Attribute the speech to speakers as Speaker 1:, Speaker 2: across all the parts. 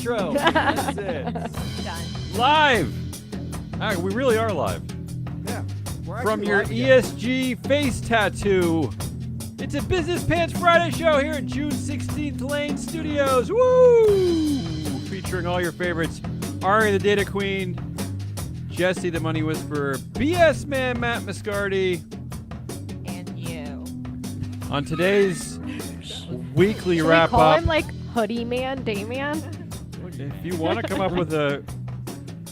Speaker 1: intro. That's it.
Speaker 2: Done.
Speaker 3: Live! We really are live.
Speaker 1: Yeah. We're
Speaker 3: From
Speaker 1: actually
Speaker 3: your
Speaker 1: live again.
Speaker 3: ESG face tattoo. It's a Business Pants Friday show here at June 16th Lane Studios. Woo! Featuring all your favorites. Ari, the Data Queen. Jesse, the Money Whisperer. BS Man, Matt Mascardi.
Speaker 2: And you.
Speaker 3: On today's weekly
Speaker 4: Should
Speaker 3: wrap
Speaker 4: we call
Speaker 3: up.
Speaker 4: him like Hoodie Man, Day Man?
Speaker 3: If you want to come up with a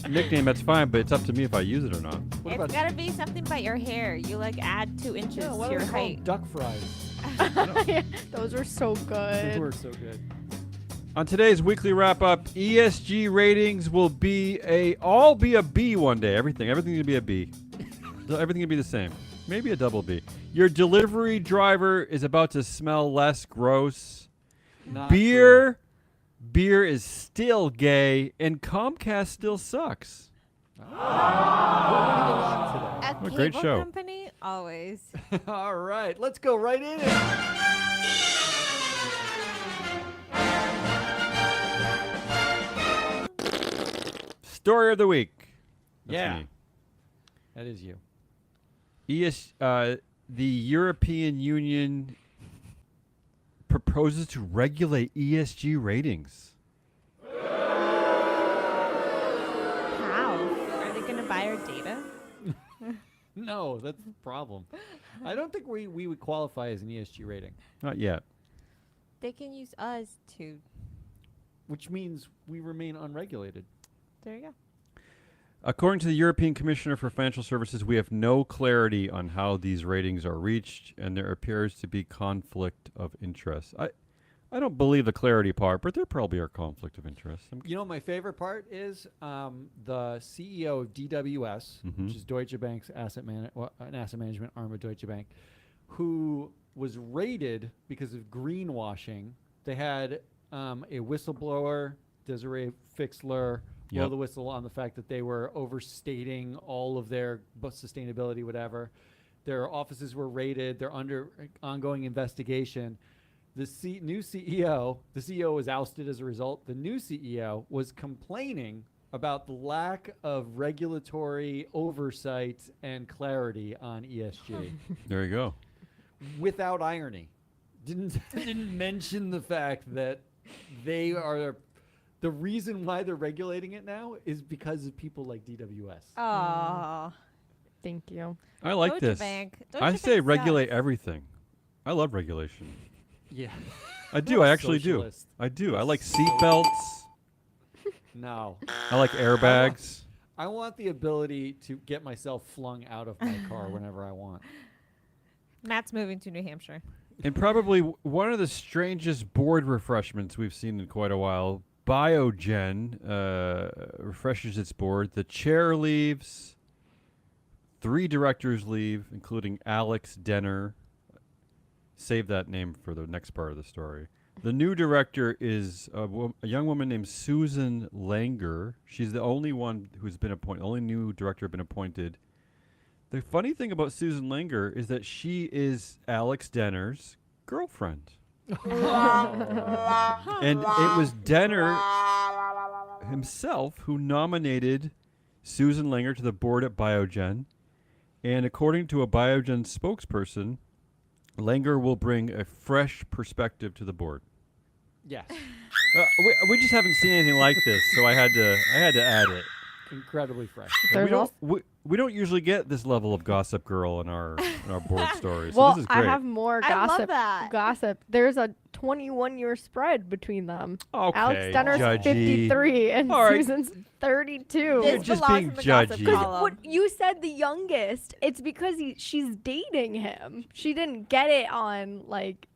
Speaker 3: nickname, that's fine, but it's up to me if I use it or not.
Speaker 1: What
Speaker 2: It's
Speaker 1: about
Speaker 2: gotta be something about your hair. You like add 2 inches
Speaker 1: yeah, why
Speaker 2: to
Speaker 1: don't
Speaker 2: your
Speaker 1: we call them
Speaker 2: height.
Speaker 1: duck fries?
Speaker 4: Those are so
Speaker 1: Those
Speaker 4: good.
Speaker 1: were so good.
Speaker 3: On today's weekly wrap up, ESG ratings will all be a B one day. Everything will be a B. Everything will be the same. Maybe a double B. Your delivery driver is about to smell less gross.
Speaker 1: Not
Speaker 3: Beer is still gay, and Comcast still sucks.
Speaker 1: true. What are we gonna get on
Speaker 2: A
Speaker 3: What a great
Speaker 2: cable
Speaker 3: show.
Speaker 2: company? Always.
Speaker 1: today? All right, let's go right in it.
Speaker 3: Story of the week. That's
Speaker 1: Yeah.
Speaker 3: me.
Speaker 1: That is you.
Speaker 3: The European Union proposes to regulate ESG ratings.
Speaker 2: How? Are they gonna buy our data?
Speaker 1: No, that's the problem. I don't think we would qualify as an ESG rating,
Speaker 3: Not yet.
Speaker 2: They can use us to.
Speaker 1: which means we remain unregulated.
Speaker 2: There you go.
Speaker 3: According to the European Commissioner for Financial Services, we have no clarity on how these ratings are reached, and there appears to be conflict of interest. I don't believe the clarity part, but there probably are conflict of interest.
Speaker 1: You know, my favorite part is the CEO of DWS,
Speaker 3: Mhm.
Speaker 1: which is Deutsche Bank's an asset management arm of Deutsche Bank, who was raided because of greenwashing. They had a whistleblower, Desiree Fixler, blow
Speaker 3: Yep.
Speaker 1: the whistle on the fact that they were overstating all of their sustainability, whatever. Their offices were raided. They're under ongoing investigation. The new CEO, the CEO was ousted as a result. The new CEO was complaining about the lack of regulatory oversight and clarity on ESG
Speaker 3: There you go.
Speaker 1: without irony. Didn't mention the fact that they are the reason why they're regulating it now is because of people like DWS.
Speaker 2: Oh.
Speaker 4: Thank you.
Speaker 3: I like
Speaker 2: Deutsche
Speaker 3: this.
Speaker 2: Bank.
Speaker 3: I
Speaker 2: Deutsche
Speaker 3: say
Speaker 2: Bank
Speaker 3: regulate
Speaker 2: sucks.
Speaker 3: everything. I love regulation.
Speaker 1: Yeah.
Speaker 3: I do. I actually do.
Speaker 1: Socialist.
Speaker 3: I do. I like seatbelts.
Speaker 1: No.
Speaker 3: I like airbags.
Speaker 1: I want the ability to get myself flung out of my car whenever I want.
Speaker 2: Matt's moving to New Hampshire.
Speaker 3: And probably one of the strangest board refreshments we've seen in quite a while. Biogen refreshes its board. The chair leaves. 3 directors leave, including Alex Denner. Save that name for the next part of the story. The new director is a young woman named Susan Langer. She's the only one who's been appointed, only new director been appointed. The funny thing about Susan Langer is that she is Alex Denner's girlfriend. And it was Denner himself who nominated Susan Langer to the board at Biogen. And according to a Biogen spokesperson, Langer will bring a fresh perspective to the board.
Speaker 1: Yes.
Speaker 3: We just haven't seen anything like this, so I had to add it.
Speaker 1: Incredibly fresh.
Speaker 4: There's
Speaker 3: We don't usually get this level of gossip girl in our board stories.
Speaker 4: well,
Speaker 3: so this is
Speaker 4: I
Speaker 3: great.
Speaker 4: have more
Speaker 2: I love
Speaker 4: gossip.
Speaker 2: that.
Speaker 4: Gossip. There's a 21-year spread between them.
Speaker 3: Okay,
Speaker 4: Alex Denner's
Speaker 3: judgy.
Speaker 4: 53 and
Speaker 3: All right.
Speaker 4: Susan's 32.
Speaker 3: You're
Speaker 2: This
Speaker 3: just
Speaker 2: belongs
Speaker 3: being
Speaker 2: in the gossip
Speaker 3: judgy.
Speaker 2: column.
Speaker 4: What you said, the youngest. It's because she's dating him. She didn't get it on like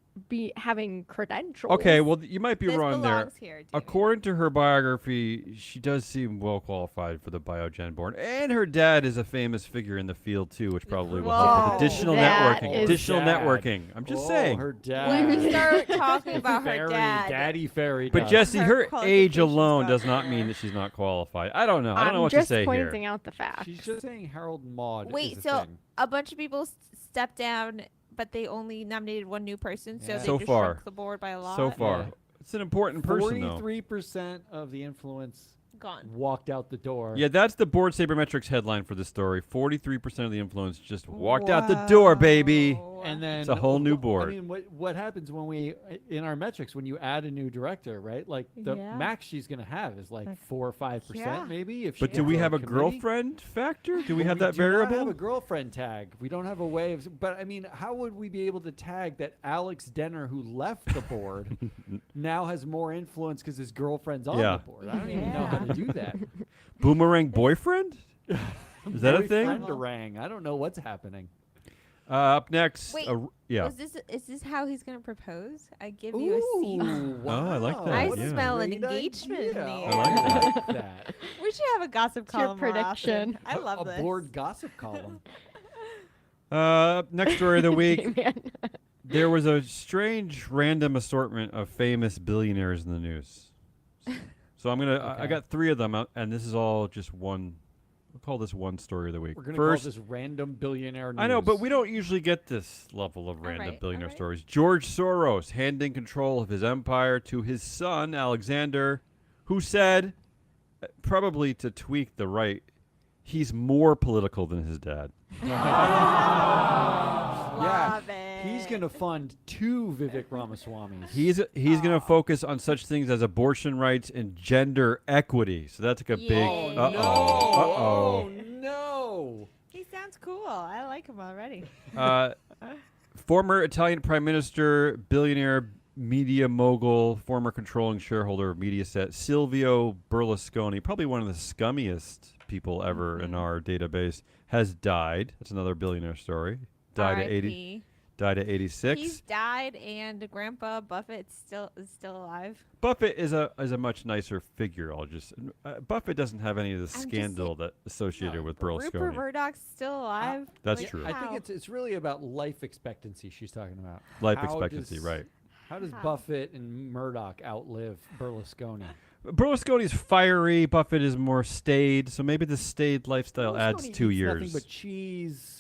Speaker 4: having credentials.
Speaker 3: Okay, well, you might be
Speaker 2: This
Speaker 3: wrong there.
Speaker 2: belongs here, Jamie.
Speaker 3: According to her biography, she does seem well qualified for the Biogen board, and her dad is a famous figure in the field too, which probably will help
Speaker 2: Whoa.
Speaker 3: with additional
Speaker 4: That
Speaker 3: networking.
Speaker 4: is-
Speaker 3: Additional
Speaker 1: Dad.
Speaker 3: networking. I'm just saying.
Speaker 1: Her
Speaker 2: When we
Speaker 1: dad.
Speaker 2: start talking about her
Speaker 1: Fairy,
Speaker 2: dad,
Speaker 1: Daddy fairy.
Speaker 3: But
Speaker 1: dust.
Speaker 3: Jesse,
Speaker 2: Her
Speaker 3: her age
Speaker 2: qualifications
Speaker 3: alone
Speaker 2: about
Speaker 3: does not
Speaker 2: her.
Speaker 3: mean that she's not qualified. I don't know. I don't know
Speaker 4: I'm
Speaker 3: what
Speaker 4: just
Speaker 3: to say here.
Speaker 4: pointing out the facts.
Speaker 1: She's just saying Harold Maude.
Speaker 2: wait,
Speaker 1: is
Speaker 2: so
Speaker 1: a thing.
Speaker 2: a bunch of people stepped down, but they only nominated one new person, so
Speaker 1: Yeah.
Speaker 2: they
Speaker 3: So
Speaker 2: just
Speaker 3: far.
Speaker 2: shrunk the board by a lot.
Speaker 3: So far.
Speaker 1: Yeah.
Speaker 3: It's an important person, though.
Speaker 1: 43% of the influence
Speaker 2: Gone.
Speaker 1: walked out the door.
Speaker 3: Yeah, that's the Board Sabermetrics headline for the story. 43% of the influence just walked out the door, baby.
Speaker 2: Wow.
Speaker 1: And then
Speaker 3: It's a whole new board.
Speaker 1: I mean, what happens when we in our metrics when you add a new director, right? Like the
Speaker 2: Yeah.
Speaker 1: max she's gonna have is like 4 or 5%,
Speaker 2: Yeah.
Speaker 1: maybe. If
Speaker 3: But
Speaker 1: she
Speaker 3: do
Speaker 1: gets
Speaker 3: we
Speaker 1: on
Speaker 3: have a
Speaker 1: committee.
Speaker 3: girlfriend factor? Do we
Speaker 1: But
Speaker 3: have that
Speaker 1: do not
Speaker 3: variable?
Speaker 1: have a girlfriend tag. We don't have a way of. But I mean, how would we be able to tag that Alex Denner, who left the board, now has more influence because his girlfriend's on
Speaker 3: Yeah.
Speaker 1: the board? I don't even know how to do that.
Speaker 3: Boomerang boyfriend? Is that a thing?
Speaker 1: Boyfriend-a-rang. I don't know what's happening.
Speaker 3: Up next.
Speaker 2: Wait,
Speaker 3: yeah.
Speaker 2: Is this how he's gonna propose? I give you a seat.
Speaker 1: Ooh,
Speaker 3: Oh, I like
Speaker 1: wow,
Speaker 3: that,
Speaker 2: I
Speaker 1: what a
Speaker 2: smell an
Speaker 1: great
Speaker 2: engagement in
Speaker 1: idea.
Speaker 2: the
Speaker 1: I
Speaker 2: air.
Speaker 1: like that.
Speaker 2: We should have a gossip
Speaker 4: It's your
Speaker 2: column more often.
Speaker 4: prediction.
Speaker 2: I love
Speaker 1: a
Speaker 2: this.
Speaker 1: board gossip column.
Speaker 3: Next story of the week.
Speaker 4: Man.
Speaker 3: There was a strange random assortment of famous billionaires in the news. So I'm gonna. I
Speaker 1: Okay.
Speaker 3: got 3 of them, and this is all just one. We'll call this one story of the week.
Speaker 1: We're gonna
Speaker 3: First,
Speaker 1: call this random billionaire news.
Speaker 3: I know, but we don't usually get this level of random
Speaker 2: Alright,
Speaker 3: billionaire
Speaker 2: alright.
Speaker 3: stories. George Soros handing control of his empire to his son Alexander, who said, probably to tweak the right, he's more political than his dad.
Speaker 1: Yeah,
Speaker 2: Love it.
Speaker 1: he's gonna fund 2 Vivek Ramaswamis.
Speaker 3: He's gonna focus on such things as abortion rights and gender equity. So that's like a big.
Speaker 2: Yay.
Speaker 3: Uh oh.
Speaker 1: Oh no!
Speaker 2: He sounds cool. I like him already.
Speaker 3: Former Italian Prime Minister, billionaire, media mogul, former controlling shareholder of Mediaset, Silvio Berlusconi, probably one of the scummiest people ever in our database, has died. That's another billionaire story. Died at 80.
Speaker 2: R.I.P.
Speaker 3: Died at 86.
Speaker 2: He's died, and Grandpa Buffett is still alive.
Speaker 3: Buffett is a much nicer figure. Buffett doesn't have any of the
Speaker 2: just
Speaker 3: scandal that associated with
Speaker 2: Rupert
Speaker 3: Berlusconi.
Speaker 2: Murdoch's still alive.
Speaker 3: That's
Speaker 2: Like,
Speaker 3: true.
Speaker 1: I
Speaker 2: how?
Speaker 1: think it's really about life expectancy. She's talking about
Speaker 3: Life
Speaker 1: How
Speaker 3: expectancy,
Speaker 1: does-
Speaker 3: right?
Speaker 1: How does
Speaker 2: How?
Speaker 1: Buffett and Murdoch outlive Berlusconi?
Speaker 3: Berlusconi's fiery. Buffett is more staid. So maybe the staid lifestyle adds
Speaker 1: Berlusconi
Speaker 3: 2
Speaker 1: eats
Speaker 3: years.
Speaker 1: Nothing but cheese.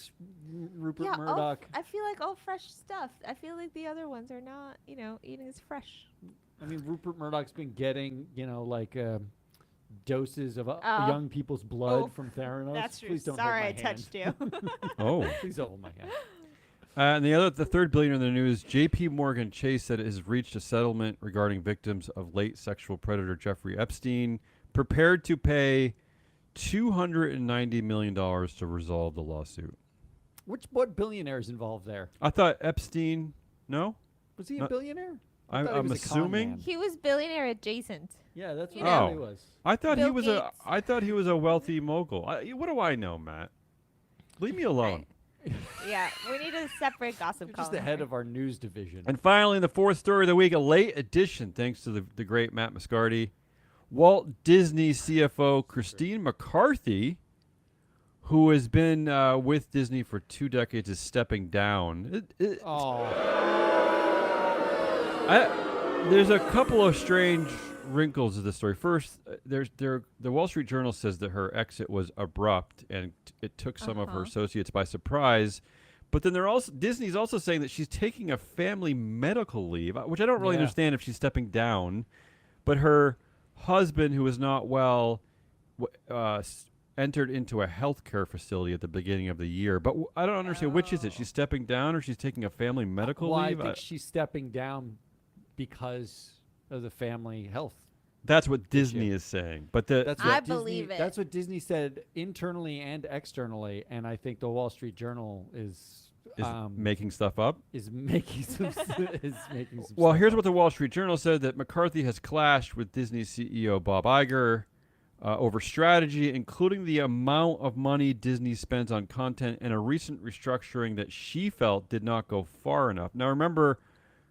Speaker 1: Rupert
Speaker 2: Yeah,
Speaker 1: Murdoch.
Speaker 2: I feel like all fresh stuff. I feel like the other ones are not, eating as fresh.
Speaker 1: I mean, Rupert Murdoch's been getting, like doses of
Speaker 2: Oh.
Speaker 1: young people's blood
Speaker 2: Oh,
Speaker 1: from Theranos.
Speaker 2: That's true.
Speaker 1: Please don't
Speaker 2: Sorry, I
Speaker 1: hold my hand.
Speaker 2: touched you.
Speaker 3: Oh.
Speaker 1: Please don't hold my hand.
Speaker 3: And the third billionaire in the news, J.P. Morgan Chase, said it has reached a settlement regarding victims of late sexual predator Jeffrey Epstein, prepared to pay $290 million to resolve the lawsuit.
Speaker 1: What billionaire is involved there?
Speaker 3: I thought Epstein. No,
Speaker 1: Was he a
Speaker 3: Not-
Speaker 1: billionaire? I thought he
Speaker 3: I'm
Speaker 1: was a con
Speaker 3: assuming.
Speaker 1: man.
Speaker 2: He was billionaire adjacent.
Speaker 1: Yeah, that's
Speaker 2: You
Speaker 1: what I
Speaker 3: know.
Speaker 1: thought he was.
Speaker 3: I thought he
Speaker 2: Bill
Speaker 3: was
Speaker 2: Gates.
Speaker 3: a wealthy mogul. What do I know, Matt? Leave me alone.
Speaker 2: Yeah, we need a separate gossip
Speaker 1: You're
Speaker 2: column.
Speaker 1: just the head
Speaker 2: here.
Speaker 1: of our news division.
Speaker 3: And finally, the fourth story of the week, a late addition, thanks to the great Matt Moscardi. Walt Disney CFO Christine McCarthy, who has been with Disney for 2 decades, is stepping down. There's a couple of strange wrinkles of this story. First, the Wall Street Journal says that her exit was abrupt and it took some of her associates by surprise. But then Disney's also saying that she's taking a family medical leave, which I don't really
Speaker 1: Yeah.
Speaker 3: understand if she's stepping down. But her husband, who is not well, entered into a healthcare facility at the beginning of the year. But I don't understand, which is it? She's stepping down or she's taking a family medical
Speaker 1: well,
Speaker 3: leave?
Speaker 1: I think she's stepping down because of the family health.
Speaker 3: That's what Disney is saying. But
Speaker 1: That's what
Speaker 2: I
Speaker 1: Disney,
Speaker 2: believe it.
Speaker 1: That's what Disney said internally and externally, and I think the Wall Street Journal is
Speaker 3: making stuff up.
Speaker 1: is making some is making some.
Speaker 3: Well,
Speaker 1: stuff
Speaker 3: here's
Speaker 1: up.
Speaker 3: what the Wall Street Journal said, that McCarthy has clashed with Disney CEO Bob Iger over strategy, including the amount of money Disney spends on content and a recent restructuring that she felt did not go far enough. Now, remember,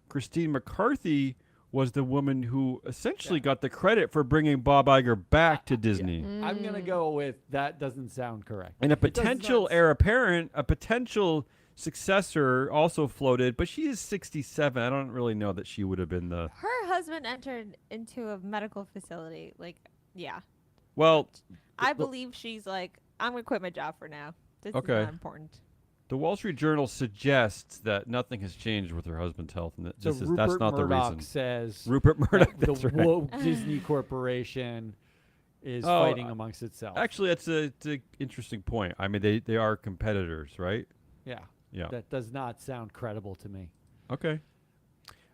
Speaker 3: Christine McCarthy was the woman who essentially got the credit for bringing Bob Iger back to Disney.
Speaker 1: I'm gonna go with that. Doesn't sound correct.
Speaker 3: And a
Speaker 1: It does
Speaker 3: potential
Speaker 1: not
Speaker 3: heir apparent, a potential successor also floated, but she is 67. I don't really know that she would have been the...
Speaker 2: Her husband entered into a medical facility. Yeah.
Speaker 3: Well,
Speaker 2: I believe she's like, I'm going to quit my job for now. This
Speaker 3: Okay.
Speaker 2: is not important.
Speaker 3: The Wall Street Journal suggests that nothing has changed with her husband's health, and that
Speaker 1: So
Speaker 3: that's
Speaker 1: Rupert
Speaker 3: not
Speaker 1: Murdoch
Speaker 3: the reason.
Speaker 1: says
Speaker 3: Rupert Murdoch,
Speaker 1: that
Speaker 3: that's
Speaker 1: the
Speaker 3: right.
Speaker 1: woke Disney Corporation is
Speaker 3: Oh,
Speaker 1: fighting amongst itself.
Speaker 3: Actually, it's an interesting point. I mean, they are competitors, right?
Speaker 1: yeah,
Speaker 3: Yeah.
Speaker 1: that does not sound credible to me.
Speaker 3: Okay.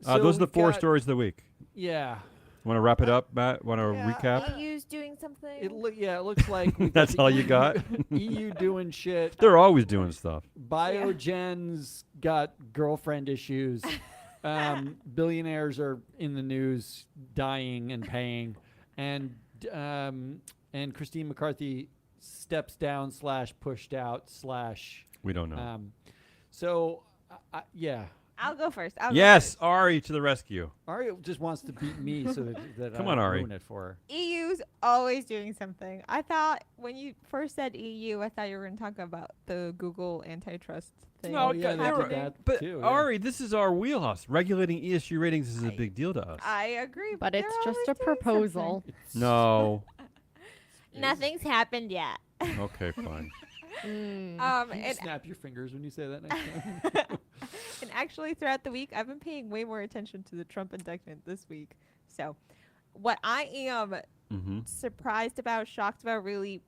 Speaker 1: So
Speaker 3: Those are the
Speaker 1: we've
Speaker 3: 4
Speaker 1: got-
Speaker 3: stories of the week.
Speaker 1: Yeah,
Speaker 3: Want to wrap it up, Matt? Want to
Speaker 1: Yeah,
Speaker 3: recap?
Speaker 2: EU's doing something.
Speaker 1: it looks like we've got
Speaker 3: That's
Speaker 1: the
Speaker 3: all you got?
Speaker 1: EU doing shit.
Speaker 3: They're always doing stuff.
Speaker 1: Biogen's got girlfriend issues. Billionaires are in the news, dying and paying, and Christine McCarthy steps down / pushed out /
Speaker 3: We don't know.
Speaker 1: So yeah,
Speaker 2: I'll go first.
Speaker 3: Yes, Ari to the rescue.
Speaker 1: Ari just wants to beat me so that
Speaker 3: Come
Speaker 1: I
Speaker 3: on, Ari.
Speaker 1: ruin it for her.
Speaker 2: EU's always doing something. I thought when you first said EU, I thought you were going to talk about the Google antitrust thing.
Speaker 3: No,
Speaker 1: Oh, yeah,
Speaker 3: they
Speaker 1: they
Speaker 3: were-
Speaker 1: did that
Speaker 3: But
Speaker 1: too. yeah.
Speaker 3: Ari, this is our wheelhouse. Regulating ESG ratings is a big deal to us.
Speaker 2: I agree.
Speaker 4: But it's
Speaker 2: they're
Speaker 4: just
Speaker 2: always
Speaker 4: a
Speaker 2: doing
Speaker 4: proposal.
Speaker 1: It's-
Speaker 3: No.
Speaker 2: something. Nothing's happened yet.
Speaker 3: Okay, fine.
Speaker 4: Mm.
Speaker 1: Can you
Speaker 2: And
Speaker 1: snap your fingers when you say that next time.
Speaker 2: and actually, throughout the week, I've been paying way more attention to the Trump indictment this week. So, what I am
Speaker 3: Mm-hmm.
Speaker 2: surprised about, shocked about, really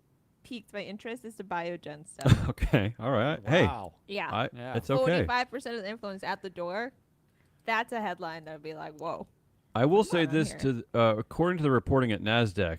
Speaker 2: piqued my interest is the Biogen stuff.
Speaker 3: Okay. All right. Hey,
Speaker 1: Wow.
Speaker 2: Yeah.
Speaker 1: Yeah.
Speaker 3: it's okay.
Speaker 2: 45% of the influence at the door. That's a headline that would be like, whoa.
Speaker 3: I will
Speaker 2: Come
Speaker 3: say
Speaker 2: on
Speaker 3: this
Speaker 2: here.
Speaker 3: to according to the reporting at NASDAQ,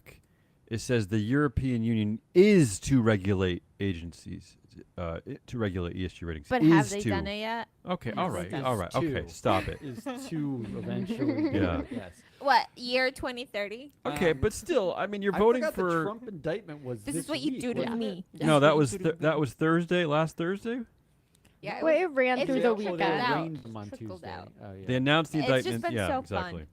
Speaker 3: it says the European Union is to regulate agencies, to regulate ESG ratings.
Speaker 2: But
Speaker 3: is
Speaker 2: have they
Speaker 3: to.
Speaker 2: done it yet?
Speaker 3: Okay.
Speaker 2: Have
Speaker 3: All
Speaker 2: they
Speaker 3: right.
Speaker 2: done
Speaker 3: All
Speaker 2: it?
Speaker 3: right.
Speaker 1: Two.
Speaker 3: Okay. Stop it.
Speaker 1: Is to eventually. do
Speaker 3: Yeah.
Speaker 1: it, Yes.
Speaker 2: What, year 2030?
Speaker 3: Okay,
Speaker 1: Um,
Speaker 3: but still, I mean, you're
Speaker 1: I
Speaker 3: voting
Speaker 1: forgot the
Speaker 3: for.
Speaker 1: Trump indictment was
Speaker 2: This is
Speaker 1: this
Speaker 2: what you
Speaker 1: week,
Speaker 2: do to
Speaker 1: wasn't
Speaker 2: me.
Speaker 1: it?
Speaker 3: No, that
Speaker 1: This
Speaker 3: was
Speaker 1: is what you do to
Speaker 3: that
Speaker 1: me.
Speaker 3: was Thursday. Last Thursday,
Speaker 2: Yeah,
Speaker 4: Well, it ran
Speaker 2: it's
Speaker 4: through
Speaker 2: been
Speaker 4: the
Speaker 2: trickled
Speaker 4: weekend.
Speaker 2: out.
Speaker 1: arraigned them on
Speaker 2: Trickled
Speaker 1: Tuesday.
Speaker 2: out.
Speaker 1: Oh, yeah.
Speaker 3: they announced the
Speaker 2: It's just
Speaker 3: indictment.
Speaker 2: been
Speaker 3: Yeah,
Speaker 2: so
Speaker 3: exactly.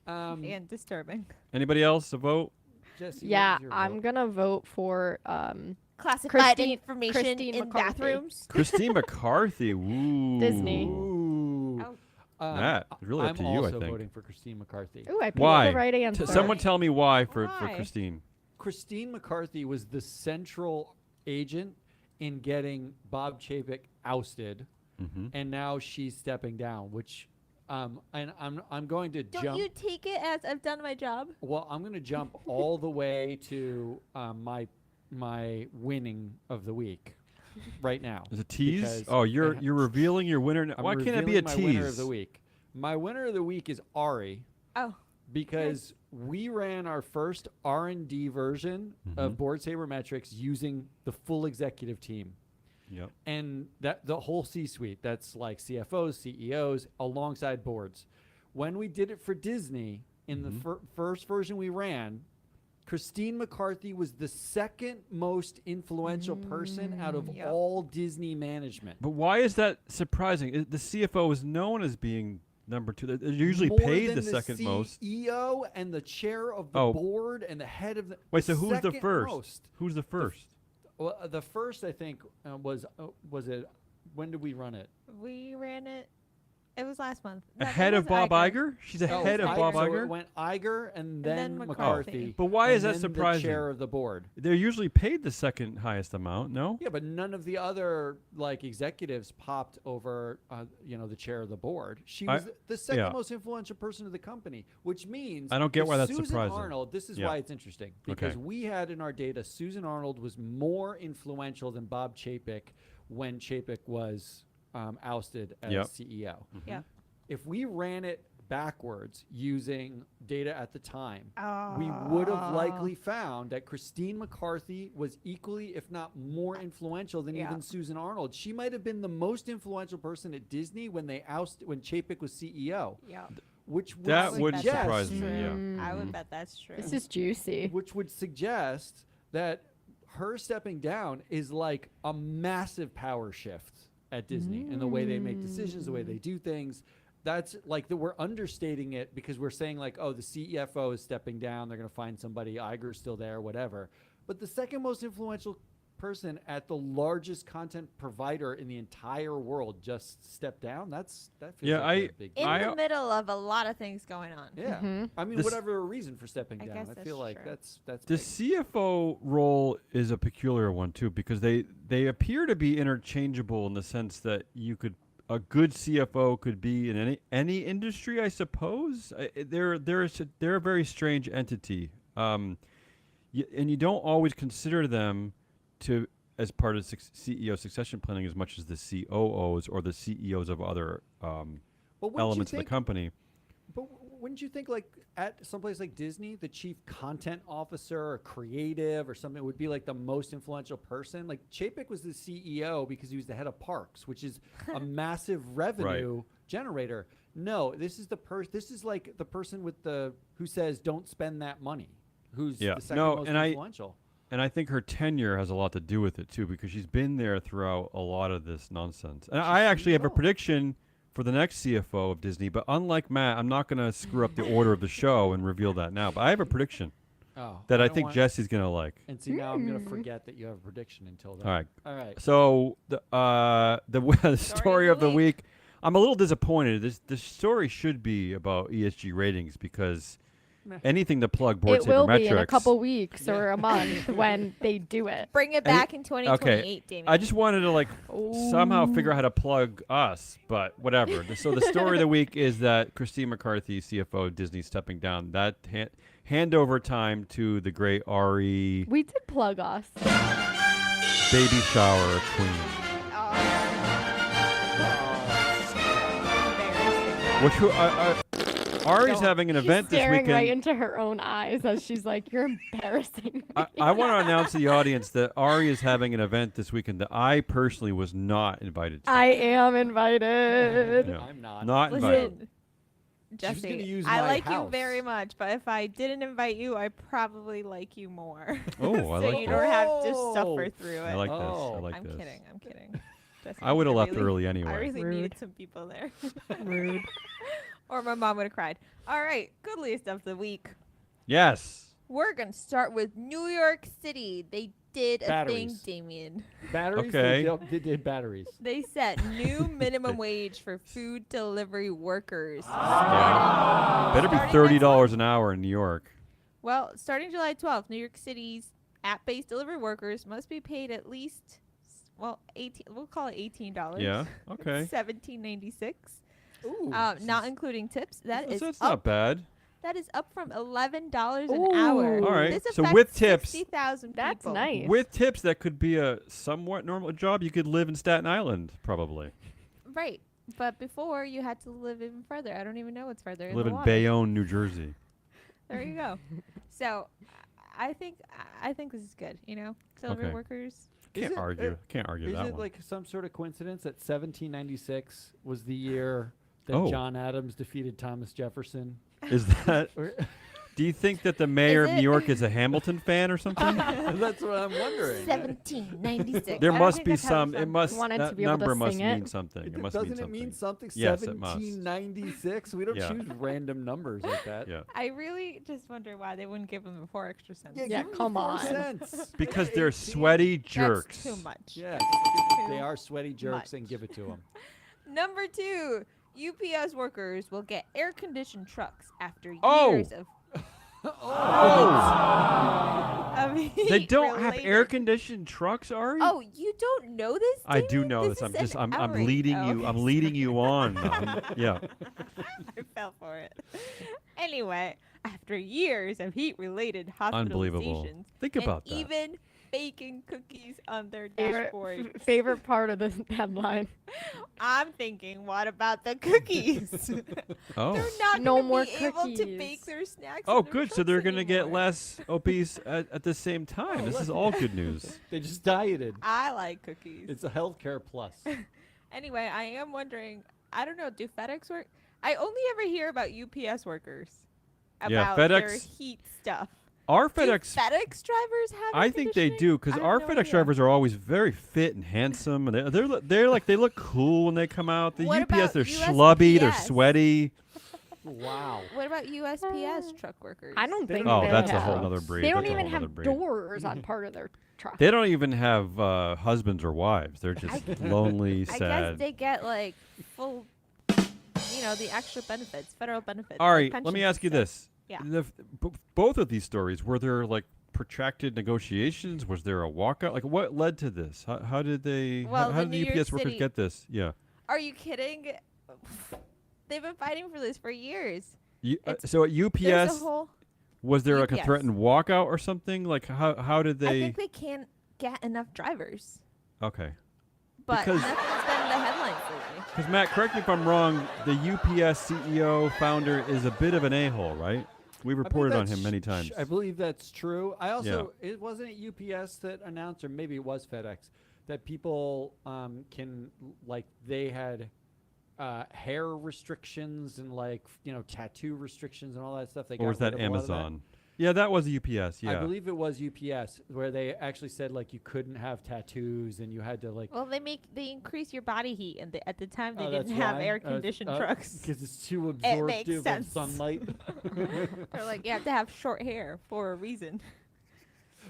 Speaker 2: fun and disturbing.
Speaker 3: Anybody else to vote?
Speaker 1: Jesse, what
Speaker 4: Yeah,
Speaker 1: was your
Speaker 4: I'm
Speaker 1: vote?
Speaker 4: gonna vote for
Speaker 2: Classified
Speaker 4: Christine-
Speaker 2: information
Speaker 4: Christine
Speaker 2: in
Speaker 4: McCarthy.
Speaker 2: bathrooms.
Speaker 3: Christine McCarthy. Ooh.
Speaker 4: Disney.
Speaker 1: Ooh.
Speaker 2: Oh.
Speaker 3: Matt, it's really up
Speaker 1: I'm
Speaker 3: to you, I
Speaker 1: also
Speaker 3: think.
Speaker 1: voting for Christine McCarthy.
Speaker 4: Ooh, I picked
Speaker 3: Why?
Speaker 4: the right answer.
Speaker 3: Someone tell me why for
Speaker 2: Why?
Speaker 3: Christine.
Speaker 1: Christine McCarthy was the central agent in getting Bob Chapek ousted,
Speaker 3: Mm-hmm.
Speaker 1: and now she's stepping down. Which, and I'm going to
Speaker 2: Don't
Speaker 1: jump.
Speaker 2: you take it as I've done my job?
Speaker 1: Well, I'm going to jump all the way to my winning of the week right now.
Speaker 3: Is it tease?
Speaker 1: Because
Speaker 3: Oh,
Speaker 1: I
Speaker 3: you're
Speaker 1: have-
Speaker 3: you're revealing your winner.
Speaker 1: I'm
Speaker 3: Why can't it be a
Speaker 1: revealing my
Speaker 3: tease?
Speaker 1: winner of the week. My winner of the week is Ari
Speaker 2: Oh.
Speaker 1: because we ran our first R&D version of
Speaker 3: Mhm.
Speaker 1: Board Sabermetrics using the full executive team.
Speaker 3: Yep.
Speaker 1: And that the whole C-suite, that's like CFOs, CEOs, alongside boards. When we did it for Disney, in the first version we ran, Christine McCarthy was the second most influential person out of
Speaker 2: Yep.
Speaker 1: all Disney management.
Speaker 3: But why is that surprising? The CFO is known as being number 2. They're usually
Speaker 1: More
Speaker 3: paid
Speaker 1: than
Speaker 3: the second most.
Speaker 1: CEO and the chair of the
Speaker 3: Oh.
Speaker 1: board and the head of the.
Speaker 3: Wait, so who's the
Speaker 1: second
Speaker 3: first?
Speaker 1: most.
Speaker 3: Who's the first?
Speaker 1: Well, the first I think was it? When did we run it?
Speaker 2: We ran it. It was last month. No, that
Speaker 3: Ahead of
Speaker 2: was
Speaker 3: Bob
Speaker 2: Iger.
Speaker 3: Iger? She's
Speaker 1: Oh,
Speaker 3: ahead of Bob
Speaker 1: so
Speaker 3: Iger?
Speaker 1: it went Iger and
Speaker 2: then
Speaker 1: then
Speaker 2: McCarthy.
Speaker 1: McCarthy.
Speaker 3: But why
Speaker 1: and
Speaker 3: is that
Speaker 1: then
Speaker 3: surprising?
Speaker 1: The chair of the board.
Speaker 3: They're usually paid the second highest amount, no?
Speaker 1: Yeah, but none of the other like executives popped over, the chair of the board. She
Speaker 3: I-
Speaker 1: was the second
Speaker 3: yeah.
Speaker 1: most influential person of the company, which means
Speaker 3: I don't get
Speaker 1: if
Speaker 3: why that's
Speaker 1: Susan
Speaker 3: surprising.
Speaker 1: Arnold. This is
Speaker 3: Yeah.
Speaker 1: why it's interesting because
Speaker 3: Okay.
Speaker 1: we had in our data Susan Arnold was more influential than Bob Chapek when Chapek was ousted as
Speaker 3: Yep.
Speaker 1: CEO.
Speaker 2: Yeah.
Speaker 1: If we ran it backwards using data at the time,
Speaker 2: Oh.
Speaker 1: we would have likely found that Christine McCarthy was equally, if not more influential than
Speaker 2: Yeah.
Speaker 1: even Susan Arnold. She might have been the most influential person at Disney when when Chapek was CEO,
Speaker 2: Yeah.
Speaker 1: which would
Speaker 3: That
Speaker 2: would
Speaker 3: wouldn't
Speaker 2: bet
Speaker 3: surprise
Speaker 2: that's
Speaker 3: me,
Speaker 2: true.
Speaker 3: yeah.
Speaker 2: I
Speaker 3: Mhm.
Speaker 2: would bet that's true.
Speaker 4: This is juicy.
Speaker 1: which would suggest that her stepping down is like a massive power shift at Disney in the way they make decisions, the way they do things. That's like that we're understating it because we're saying like, oh, the CFO is stepping down. They're going to find somebody. Iger's still there, whatever. But the second most influential person at the largest content provider in the entire world just step down, that feels
Speaker 3: Yeah,
Speaker 1: like a big
Speaker 2: In
Speaker 3: I-
Speaker 2: the middle of a lot of things going on.
Speaker 1: yeah.
Speaker 4: Mhm.
Speaker 1: I mean,
Speaker 3: This-
Speaker 1: whatever reason for stepping
Speaker 2: I
Speaker 1: down,
Speaker 2: guess
Speaker 1: I
Speaker 2: that's
Speaker 1: feel like
Speaker 2: true.
Speaker 1: that's
Speaker 3: The
Speaker 1: big.
Speaker 3: CFO role is a peculiar one too, because they appear to be interchangeable in the sense that a good CFO could be in any industry, I suppose. They're a very strange entity, and you don't always consider them as part of CEO succession planning as much as the COOs or the CEOs of other
Speaker 1: But wouldn't you
Speaker 3: elements of the
Speaker 1: think-
Speaker 3: company.
Speaker 1: But wouldn't you think, like, at someplace like Disney, the chief content officer or creative or something would be like the most influential person? Like, Chapek was the CEO because he was the head of parks, which is a massive revenue generator. No, this is This is like the person who says don't spend that money. Who's
Speaker 3: Yeah.
Speaker 1: the second
Speaker 3: No,
Speaker 1: most
Speaker 3: and
Speaker 1: influential?
Speaker 3: And I think her tenure has a lot to do with it too, because she's been there throughout a lot of this nonsense. And I actually have a
Speaker 1: CEO.
Speaker 3: prediction for the next CFO of Disney, but unlike Matt, I'm not going to screw up the order of the show and reveal that now. But I have a prediction
Speaker 1: Oh,
Speaker 3: that I
Speaker 1: don't
Speaker 3: think
Speaker 1: want-
Speaker 3: Jesse's going to like.
Speaker 1: And see, now I'm gonna forget that you have a prediction until then.
Speaker 3: All right.
Speaker 1: All right.
Speaker 3: So the story of the week, I'm a little disappointed. This story should be about ESG ratings because anything to plug board
Speaker 4: It will be in a
Speaker 3: sabermetrics.
Speaker 4: couple weeks
Speaker 1: Yeah.
Speaker 4: or a month when they do it.
Speaker 2: Bring it back in 2028, Damien.
Speaker 3: I just wanted to somehow figure out how to plug us, but whatever. So the story of the week is that Christine McCarthy, CFO of Disney, stepping down. That handover time to the great Ari
Speaker 4: We did plug us.
Speaker 3: baby shower queen, which Ari's
Speaker 2: Don't.
Speaker 3: having an
Speaker 4: She's
Speaker 3: event this
Speaker 4: staring
Speaker 3: weekend.
Speaker 4: right into her own eyes as she's like, "You're embarrassing me."
Speaker 3: I want to announce to the audience that Ari is having an event this weekend that I personally was not invited to.
Speaker 4: I am invited.
Speaker 3: Yeah.
Speaker 1: I'm not.
Speaker 3: Not invited.
Speaker 2: Listen,
Speaker 1: She's gonna
Speaker 2: Jesse,
Speaker 1: use
Speaker 2: I
Speaker 1: my
Speaker 2: like you
Speaker 1: house.
Speaker 2: very much, but if I didn't invite you, I probably like you more.
Speaker 3: Oh, I
Speaker 2: so
Speaker 3: like
Speaker 2: you
Speaker 3: that.
Speaker 2: don't have to
Speaker 1: Oh.
Speaker 2: suffer through it.
Speaker 3: I like this. I
Speaker 1: Oh.
Speaker 3: like
Speaker 2: I'm
Speaker 3: this.
Speaker 2: kidding. I'm kidding. Jesse,
Speaker 3: I would have left
Speaker 2: really-
Speaker 3: early
Speaker 2: I
Speaker 3: anyway.
Speaker 2: really
Speaker 4: Rude.
Speaker 2: needed some people there.
Speaker 4: Rude.
Speaker 2: Or my mom would have cried. All right, goodliest of the week.
Speaker 3: Yes.
Speaker 2: We're going to start with New York City. They did a
Speaker 1: Batteries.
Speaker 2: thing, Damien.
Speaker 1: Batteries.
Speaker 3: Okay.
Speaker 1: They did batteries.
Speaker 2: They set new minimum wage for food delivery workers.
Speaker 3: Yeah. Better be
Speaker 2: Starting next
Speaker 3: $30 an hour in New York.
Speaker 2: Well, starting July 12th, New York City's app-based delivery workers must be paid at least, 18. We'll call it $18.
Speaker 3: Yeah. Okay.
Speaker 2: $17.96.
Speaker 1: Ooh.
Speaker 2: Not including tips.
Speaker 3: That's not bad.
Speaker 2: That is up from $11
Speaker 4: Ooh.
Speaker 2: an hour.
Speaker 3: All right,
Speaker 2: This
Speaker 3: so
Speaker 2: affects
Speaker 3: with tips-
Speaker 2: 60,000
Speaker 4: That's
Speaker 2: people.
Speaker 4: nice.
Speaker 3: With tips, that could be a somewhat normal job. You could live in Staten Island, probably.
Speaker 2: Right. But before, you had to live even further. I don't even know what's further.
Speaker 3: Live
Speaker 2: the
Speaker 3: in
Speaker 2: water.
Speaker 3: Bayonne, New Jersey.
Speaker 2: There you go. So, I think this is good. You know, delivery
Speaker 3: Okay.
Speaker 2: workers.
Speaker 3: Can't argue. Can't argue
Speaker 1: Is
Speaker 3: that
Speaker 1: it
Speaker 3: one.
Speaker 1: like some sort of coincidence that 1796 was the year that
Speaker 3: Oh.
Speaker 1: John Adams defeated Thomas Jefferson?
Speaker 3: Is that?
Speaker 1: Or-
Speaker 3: Do you think that the mayor
Speaker 2: Is
Speaker 3: of
Speaker 2: it?
Speaker 3: New York is a Hamilton fan or something?
Speaker 1: That's what I'm wondering.
Speaker 2: 1796.
Speaker 3: There
Speaker 2: I don't
Speaker 3: must
Speaker 2: think
Speaker 3: be
Speaker 2: that's how
Speaker 3: some.
Speaker 2: it
Speaker 3: It must.
Speaker 4: Wanted to
Speaker 3: That
Speaker 4: be able to
Speaker 3: number must
Speaker 4: sing it.
Speaker 3: mean something. It must
Speaker 1: Doesn't
Speaker 3: mean
Speaker 1: it
Speaker 3: something.
Speaker 1: mean something?
Speaker 3: Yes, it must.
Speaker 1: 1796. We don't
Speaker 3: Yeah.
Speaker 1: choose random numbers like that.
Speaker 3: Yeah.
Speaker 2: I really just wonder why they wouldn't give them the 4 extra cents.
Speaker 4: Yeah,
Speaker 1: give 'em
Speaker 4: come
Speaker 1: the 4
Speaker 4: on.
Speaker 1: cents.
Speaker 3: Because they're
Speaker 1: 18.
Speaker 3: sweaty jerks.
Speaker 2: That's too much.
Speaker 1: Yeah,
Speaker 2: Too
Speaker 1: they are sweaty jerks, and
Speaker 2: much.
Speaker 1: give it to them.
Speaker 2: Number 2, UPS workers will get air-conditioned trucks after
Speaker 3: Oh!
Speaker 2: years of
Speaker 3: They don't have
Speaker 2: heat-related-
Speaker 3: air-conditioned trucks, Ari.
Speaker 2: Oh, you don't know this?
Speaker 3: I do
Speaker 2: Damien?
Speaker 3: know this. I'm
Speaker 2: is
Speaker 3: just.
Speaker 2: an
Speaker 3: I'm
Speaker 2: outrage.
Speaker 3: leading
Speaker 2: Oh,
Speaker 3: you.
Speaker 2: okay,
Speaker 3: I'm leading you on. Yeah.
Speaker 2: I fell for it. Anyway, after years of heat-related hospitalizations,
Speaker 3: Unbelievable. Think
Speaker 2: and
Speaker 3: about that.
Speaker 2: even baking cookies on their
Speaker 4: Favorite,
Speaker 2: dashboard.
Speaker 4: favorite part of this headline.
Speaker 2: I'm thinking, what about the cookies?
Speaker 3: Oh.
Speaker 2: They're not
Speaker 4: No
Speaker 2: gonna
Speaker 4: more
Speaker 2: be able to
Speaker 4: cookies.
Speaker 2: bake their snacks.
Speaker 3: Oh,
Speaker 2: on their
Speaker 3: good. So
Speaker 2: trucks
Speaker 3: they're gonna get
Speaker 2: anymore.
Speaker 3: less obese at the same time. This is all good news.
Speaker 1: They just dieted.
Speaker 2: I like cookies.
Speaker 1: It's a healthcare plus.
Speaker 2: Anyway, I am wondering. I don't know. Do FedEx work? I only ever hear about UPS workers.
Speaker 3: Yeah,
Speaker 2: About their
Speaker 3: FedEx-
Speaker 2: heat stuff.
Speaker 3: Our
Speaker 2: Do
Speaker 3: FedEx.
Speaker 2: FedEx drivers have?
Speaker 3: I think they
Speaker 2: air
Speaker 3: do
Speaker 2: conditioning?
Speaker 3: because
Speaker 2: I have
Speaker 3: our
Speaker 2: no
Speaker 3: FedEx
Speaker 2: idea.
Speaker 3: drivers are always very fit and handsome, and they look cool when they come out. The
Speaker 2: What
Speaker 3: UPS,
Speaker 2: about
Speaker 3: they're
Speaker 2: USPS?
Speaker 3: schlubby, they're sweaty.
Speaker 1: Wow.
Speaker 2: What about USPS truck workers?
Speaker 4: I don't
Speaker 1: They
Speaker 4: think
Speaker 1: don't
Speaker 3: Oh,
Speaker 4: they
Speaker 3: that's a
Speaker 4: have.
Speaker 3: whole other breed.
Speaker 4: They don't
Speaker 3: That's a
Speaker 4: even
Speaker 3: whole other
Speaker 4: have
Speaker 3: breed.
Speaker 4: doors on part of their truck.
Speaker 3: They don't even have husbands or wives. They're just lonely,
Speaker 2: I
Speaker 3: sad.
Speaker 2: guess they get like full, the extra benefits, federal benefits.
Speaker 3: All
Speaker 2: like
Speaker 3: right, let me
Speaker 2: pensions
Speaker 3: ask you
Speaker 2: and stuff.
Speaker 3: this.
Speaker 2: Yeah.
Speaker 3: Both of these stories, were there like protracted negotiations? Was there a walkout? Like what led to this? How did they?
Speaker 2: Well,
Speaker 3: how
Speaker 2: the
Speaker 3: did the
Speaker 2: New York
Speaker 3: UPS workers
Speaker 2: City-
Speaker 3: get this? Yeah.
Speaker 2: Are you kidding? They've been fighting for this for years. It's-
Speaker 3: So at
Speaker 2: There's
Speaker 3: UPS,
Speaker 2: a whole.
Speaker 3: was there like a
Speaker 2: UPS.
Speaker 3: threatened walkout or something? Like how did
Speaker 2: I
Speaker 3: they?
Speaker 2: think they can't get enough drivers,
Speaker 3: Okay.
Speaker 2: but
Speaker 3: Because-
Speaker 2: nothing's been in the headlines lately.
Speaker 3: Because Matt, correct me if I'm wrong. The UPS CEO founder is a bit of an a-hole, right? We reported on him many times.
Speaker 1: I believe that's true. I also, it wasn't UPS that announced, or maybe it was FedEx, that people can, like, they had hair restrictions and, like, tattoo restrictions and all that stuff. They
Speaker 3: Or
Speaker 1: got
Speaker 3: was that
Speaker 1: rid of a lot of that.
Speaker 3: Amazon? Yeah, that was UPS.
Speaker 1: I
Speaker 3: Yeah.
Speaker 1: believe it was UPS, where they actually said, like, you couldn't have tattoos and you had to, like,
Speaker 2: Well, they increase your body heat, and at the time they
Speaker 1: oh,
Speaker 2: didn't
Speaker 1: that's
Speaker 2: have
Speaker 1: why?
Speaker 2: air conditioned trucks.
Speaker 1: Because it's too
Speaker 2: It makes
Speaker 1: absorptive of
Speaker 2: sense.
Speaker 1: sunlight.
Speaker 2: They're like, you have to have short hair for a reason.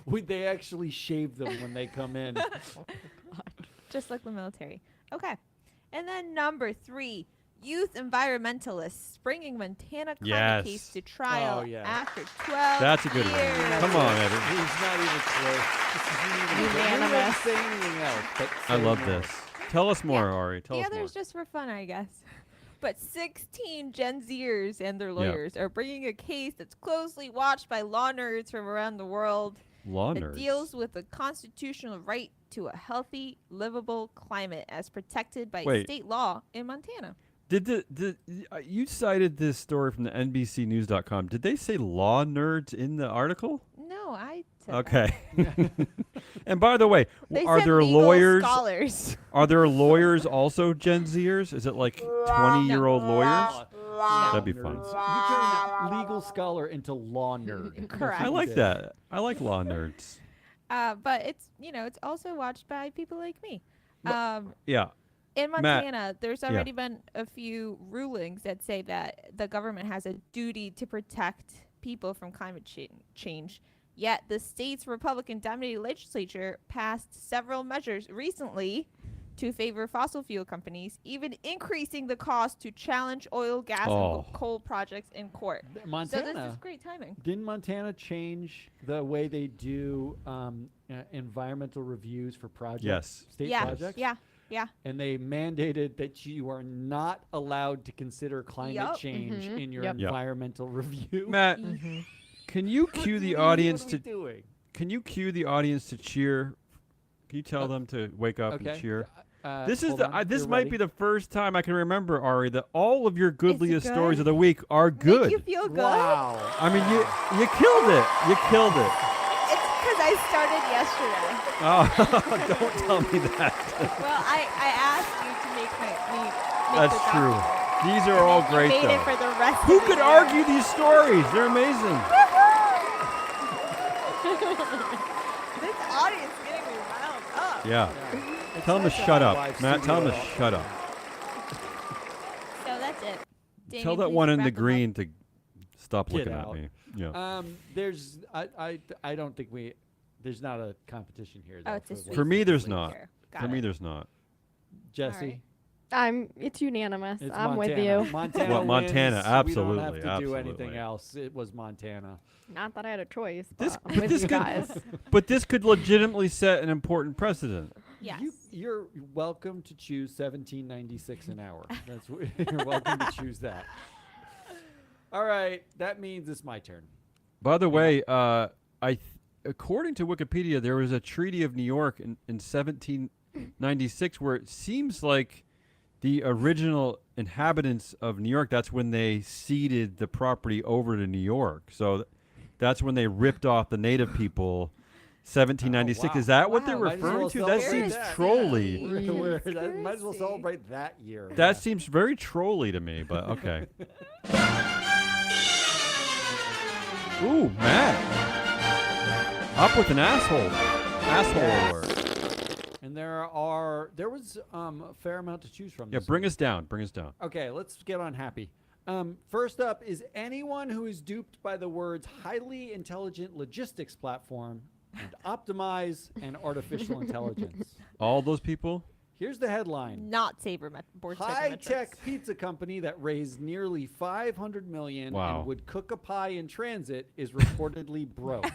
Speaker 1: They actually shave them when they come in.
Speaker 2: Just like the military. Okay. And then number 3, youth environmentalists bringing Montana climate case
Speaker 3: Yes.
Speaker 2: to trial
Speaker 1: Oh, yeah.
Speaker 2: after 12
Speaker 3: That's a good one.
Speaker 2: years.
Speaker 3: Come on, Evan.
Speaker 1: He's not even close. He didn't
Speaker 2: Unanimous.
Speaker 1: say anything else. But
Speaker 3: I
Speaker 1: say
Speaker 3: love
Speaker 1: more.
Speaker 3: this. Tell us more,
Speaker 2: Yeah.
Speaker 3: Ari. Tell
Speaker 2: The
Speaker 3: us more.
Speaker 2: others just for fun, I guess. But 16 Gen Zers and their lawyers are bringing a case that's closely watched by law nerds from around the world
Speaker 3: Law
Speaker 2: that
Speaker 3: nerds.
Speaker 2: deals with the constitutional right to a healthy, livable climate as protected by
Speaker 3: Wait.
Speaker 2: state law in Montana.
Speaker 3: Did you cited this story from the NBCnews.com? Did they say law nerds in the article?
Speaker 2: No, I said that.
Speaker 3: Okay. And by the way,
Speaker 2: They
Speaker 3: are
Speaker 2: said
Speaker 3: there
Speaker 2: legal
Speaker 3: lawyers?
Speaker 2: scholars.
Speaker 3: Are there lawyers also Gen Zers? Is it like 20-year-old lawyers? That'd be fun.
Speaker 1: You turn a legal scholar into law nerd. That's
Speaker 2: Correct.
Speaker 1: what
Speaker 3: I
Speaker 1: you
Speaker 3: like
Speaker 1: did.
Speaker 3: that. I like law nerds.
Speaker 2: But it's also watched by people like me.
Speaker 3: Yeah.
Speaker 2: In
Speaker 3: Matt,
Speaker 2: Montana, there's already been a few rulings that say that the government has a duty to protect people from climate change. Yet the state's Republican-dominated legislature passed several measures recently to favor fossil fuel companies, even increasing the cost to challenge oil, gas,
Speaker 3: Oh.
Speaker 2: and coal projects in court. So this
Speaker 1: Montana.
Speaker 2: is great timing.
Speaker 1: Didn't Montana change the way they do environmental reviews for projects?
Speaker 3: Yes.
Speaker 1: State
Speaker 2: Yeah,
Speaker 1: projects?
Speaker 2: yeah.
Speaker 1: And they mandated that you are not allowed to consider climate
Speaker 2: Yup.
Speaker 1: change in your
Speaker 4: Yep.
Speaker 3: Yep.
Speaker 1: environmental review.
Speaker 3: Matt,
Speaker 2: Mm-hmm.
Speaker 3: can you cue the audience
Speaker 1: What are we
Speaker 3: to
Speaker 1: doing?
Speaker 3: Can you cue the audience to cheer? Can you tell them to wake up
Speaker 1: Okay.
Speaker 3: and cheer?
Speaker 1: This is
Speaker 3: This might be the first time I can remember, Ari, that all of your goodliest
Speaker 2: good?
Speaker 3: stories of the week are good.
Speaker 2: Make you feel good?
Speaker 1: Wow.
Speaker 3: I mean, you killed it. You killed it.
Speaker 2: It's because I started yesterday.
Speaker 3: Oh, don't tell me that.
Speaker 2: Well, I asked you to make me
Speaker 3: That's
Speaker 2: the
Speaker 3: true.
Speaker 2: document.
Speaker 3: These are all
Speaker 2: You
Speaker 3: great,
Speaker 2: made it
Speaker 3: though.
Speaker 2: for the rest
Speaker 3: Who
Speaker 2: of the
Speaker 3: could
Speaker 2: year.
Speaker 3: argue these stories? They're amazing.
Speaker 2: This audience is getting me riled up.
Speaker 3: Yeah.
Speaker 1: It's
Speaker 3: Tell them to
Speaker 1: nice
Speaker 3: shut
Speaker 1: have
Speaker 3: up.
Speaker 1: a live
Speaker 3: Matt, tell them to
Speaker 1: studio.
Speaker 3: shut up.
Speaker 2: So that's it. Damien,
Speaker 3: Tell that
Speaker 2: please
Speaker 3: one in
Speaker 2: wrap
Speaker 3: the
Speaker 2: them up.
Speaker 3: green to stop
Speaker 1: Get
Speaker 3: looking
Speaker 1: out.
Speaker 3: at me. Yeah.
Speaker 1: There's I don't think there's not a competition here.
Speaker 2: Oh,
Speaker 1: though,
Speaker 2: it's a
Speaker 1: what-
Speaker 2: sweet
Speaker 3: For me, there's
Speaker 2: 16
Speaker 3: not.
Speaker 2: here. Got
Speaker 3: For me,
Speaker 2: it.
Speaker 3: there's not.
Speaker 1: Jesse.
Speaker 2: Alright.
Speaker 4: It's unanimous.
Speaker 1: It's
Speaker 4: I'm
Speaker 1: Montana.
Speaker 4: with you.
Speaker 1: Montana.
Speaker 3: Well, Montana,
Speaker 1: wins.
Speaker 3: absolutely,
Speaker 1: We don't have to do
Speaker 3: absolutely.
Speaker 1: anything else. It was Montana.
Speaker 4: Not that I had a choice.
Speaker 3: This-
Speaker 4: But I'm with
Speaker 3: this
Speaker 4: you
Speaker 3: could-
Speaker 4: guys.
Speaker 3: But this could legitimately set an important precedent.
Speaker 2: Yes.
Speaker 1: You're welcome to choose 1796 an hour. That's you're welcome to choose that. All right, that means it's my turn.
Speaker 3: By the way, according to Wikipedia, there was a Treaty of New York in 1796 where it seems like the original inhabitants of New York, that's when they ceded the property over to New York. So that's when they ripped off the native people. 1796.
Speaker 1: Oh, wow.
Speaker 3: Is that what they're
Speaker 1: Wow, might as well
Speaker 3: referring to? That
Speaker 1: celebrate
Speaker 3: seems
Speaker 1: that.
Speaker 3: trolly.
Speaker 1: Might as well celebrate that year.
Speaker 3: That seems very trolly to me, but okay. Ooh, Matt. Up with an asshole. Asshole alert.
Speaker 1: And there was a fair amount to choose from.
Speaker 3: Yeah,
Speaker 1: this
Speaker 3: bring
Speaker 1: week.
Speaker 3: us down. Bring us down.
Speaker 1: Okay, let's get on happy. First up is anyone who is duped by the words highly intelligent logistics platform and optimize and artificial intelligence.
Speaker 3: All those people?
Speaker 1: Here's the headline.
Speaker 2: Not board
Speaker 1: High-tech pizza company that raised nearly $500 million
Speaker 3: Wow.
Speaker 1: and would cook a pie in transit is reportedly broke.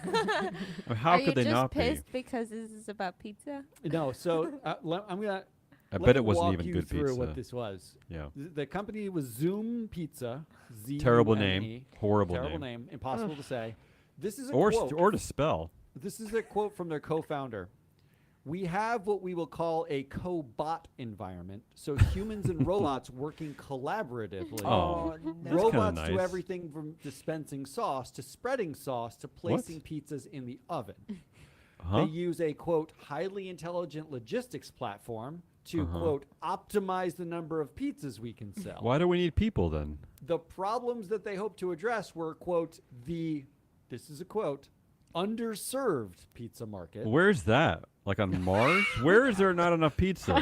Speaker 3: How
Speaker 2: Are
Speaker 3: could
Speaker 2: you
Speaker 3: they
Speaker 2: just
Speaker 3: not be?
Speaker 2: pissed because this is about pizza?
Speaker 1: No, so I'm gonna.
Speaker 3: I
Speaker 1: let
Speaker 3: bet
Speaker 1: me
Speaker 3: it wasn't
Speaker 1: walk
Speaker 3: even
Speaker 1: you
Speaker 3: good
Speaker 1: through
Speaker 3: pizza.
Speaker 1: what this was.
Speaker 3: Yeah.
Speaker 1: The company was Zoom Pizza.
Speaker 3: Terrible
Speaker 1: Z-U-M-E.
Speaker 3: name. Horrible
Speaker 1: Terrible
Speaker 3: name.
Speaker 1: name. Impossible to say. This is a
Speaker 3: Or
Speaker 1: quote.
Speaker 3: or to spell.
Speaker 1: This is a quote from their co-founder. We have what we will call a co-bot environment, so humans and robots working collaboratively.
Speaker 3: Oh, that's
Speaker 1: Robots
Speaker 3: kinda
Speaker 1: do
Speaker 3: nice.
Speaker 1: everything from dispensing sauce to spreading sauce to placing pizzas in the oven.
Speaker 3: Huh?
Speaker 1: They use a, quote, highly intelligent logistics platform to, quote, optimize the number of pizzas we can sell.
Speaker 3: Why do we need people then?
Speaker 1: The problems that they hope to address were, quote, this is a quote, underserved pizza market.
Speaker 3: Where's that? Like on Mars? Where is there not enough pizza?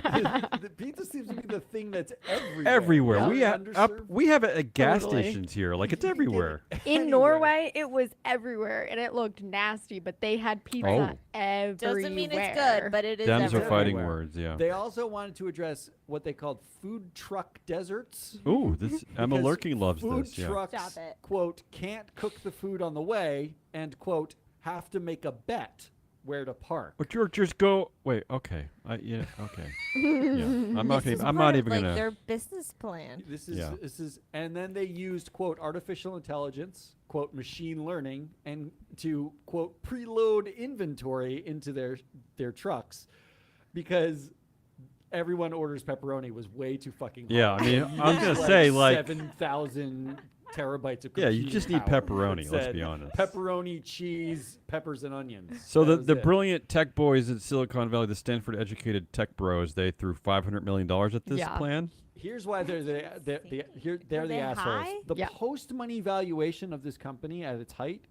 Speaker 1: The pizza seems to be the thing that's everywhere.
Speaker 3: Everywhere.
Speaker 1: Yeah.
Speaker 3: We have
Speaker 1: Underserved.
Speaker 3: we have it at gas
Speaker 4: Totally.
Speaker 3: stations here. Like it's
Speaker 1: You can get it
Speaker 3: everywhere.
Speaker 4: In
Speaker 1: anywhere.
Speaker 4: Norway, it was everywhere, and it looked nasty, but they had pizza
Speaker 3: Oh.
Speaker 4: everywhere.
Speaker 2: Doesn't mean it's good, but it is
Speaker 3: Dems are
Speaker 2: everywhere.
Speaker 3: fighting
Speaker 1: everywhere.
Speaker 3: words, yeah.
Speaker 1: They also wanted to address what they called food truck deserts.
Speaker 3: Ooh, this Emma
Speaker 1: Because
Speaker 3: Lurking loves
Speaker 1: food
Speaker 3: this. Yeah.
Speaker 1: trucks,
Speaker 2: Stop it.
Speaker 1: quote, can't cook the food on the way, and, quote, have to make a bet where to park.
Speaker 3: But you're just go. Wait. Okay. Yeah. Okay. yeah. I'm not.
Speaker 2: This is
Speaker 3: I'm
Speaker 2: part
Speaker 3: not
Speaker 2: of,
Speaker 3: even
Speaker 2: like
Speaker 3: gonna.
Speaker 2: their business plan.
Speaker 1: This is
Speaker 3: Yeah.
Speaker 1: and then they used, quote, artificial intelligence, quote, machine learning, and to, quote, preload inventory into their trucks, because everyone orders pepperoni was way too fucking hard.
Speaker 3: Yeah, I mean,
Speaker 1: You
Speaker 3: I'm
Speaker 1: need,
Speaker 3: gonna say, like-
Speaker 1: 7,000 terabytes of
Speaker 3: Yeah, you
Speaker 1: computing
Speaker 3: just need
Speaker 1: power.
Speaker 3: pepperoni,
Speaker 1: It
Speaker 3: let's
Speaker 1: said
Speaker 3: be honest.
Speaker 1: Pepperoni, cheese, peppers, and onions.
Speaker 3: So
Speaker 1: That was
Speaker 3: the
Speaker 1: it.
Speaker 3: brilliant tech boys at Silicon Valley, the Stanford-educated tech bros, they threw $500 million at this
Speaker 4: Yeah.
Speaker 3: plan.
Speaker 1: Here's why they're the
Speaker 2: Were they
Speaker 1: assholes.
Speaker 2: high?
Speaker 1: The
Speaker 4: Yeah.
Speaker 1: post-money valuation of this company at its height,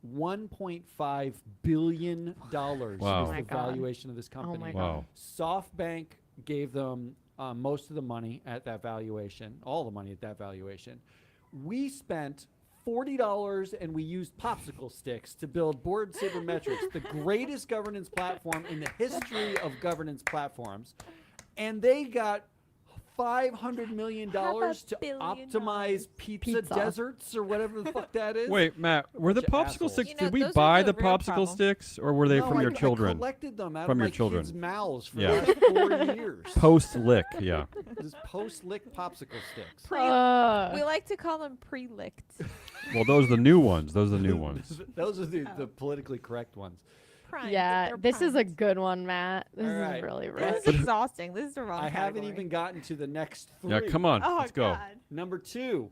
Speaker 1: $1.5 billion
Speaker 3: Wow.
Speaker 1: was
Speaker 3: Oh
Speaker 1: the
Speaker 4: my God.
Speaker 1: valuation of this company.
Speaker 4: my
Speaker 3: Wow.
Speaker 1: SoftBank gave them most of the money at that valuation, all the money at that valuation. We spent $40 and we used popsicle sticks to build Board Sabermetrics, the greatest governance platform in the history of governance platforms. And they got $500 million
Speaker 2: $500
Speaker 1: to
Speaker 2: billion.
Speaker 1: optimize pizza
Speaker 4: Pizza.
Speaker 1: deserts or whatever the fuck that is.
Speaker 3: Wait, Matt, were the
Speaker 1: Bunch of
Speaker 3: popsicle
Speaker 1: assholes.
Speaker 3: sticks?
Speaker 2: You know,
Speaker 3: Did we
Speaker 2: those are
Speaker 3: buy
Speaker 2: the
Speaker 3: the
Speaker 2: real
Speaker 3: popsicle
Speaker 2: problem.
Speaker 3: sticks, or were they
Speaker 1: No,
Speaker 3: from your
Speaker 1: I
Speaker 3: children?
Speaker 1: collected them out
Speaker 3: From
Speaker 1: of
Speaker 3: your
Speaker 1: my
Speaker 3: children.
Speaker 1: kids' mouths for
Speaker 3: Yeah.
Speaker 1: the last 4 years.
Speaker 3: Post lick, yeah.
Speaker 1: This post-lick popsicle sticks.
Speaker 2: We like to call them pre-licked.
Speaker 3: Well, those are the new ones. Those are the new ones.
Speaker 1: Those are the politically correct ones.
Speaker 2: Primed.
Speaker 4: Yeah,
Speaker 2: They're
Speaker 4: this is a
Speaker 2: primed.
Speaker 4: good one, Matt. This
Speaker 1: All
Speaker 4: is
Speaker 1: right.
Speaker 4: really
Speaker 2: This
Speaker 4: rich.
Speaker 2: is exhausting. This is the wrong
Speaker 1: I haven't
Speaker 2: category.
Speaker 1: even gotten to the next three.
Speaker 3: Yeah, come on,
Speaker 2: Oh,
Speaker 3: let's go.
Speaker 2: God.
Speaker 1: Number 2,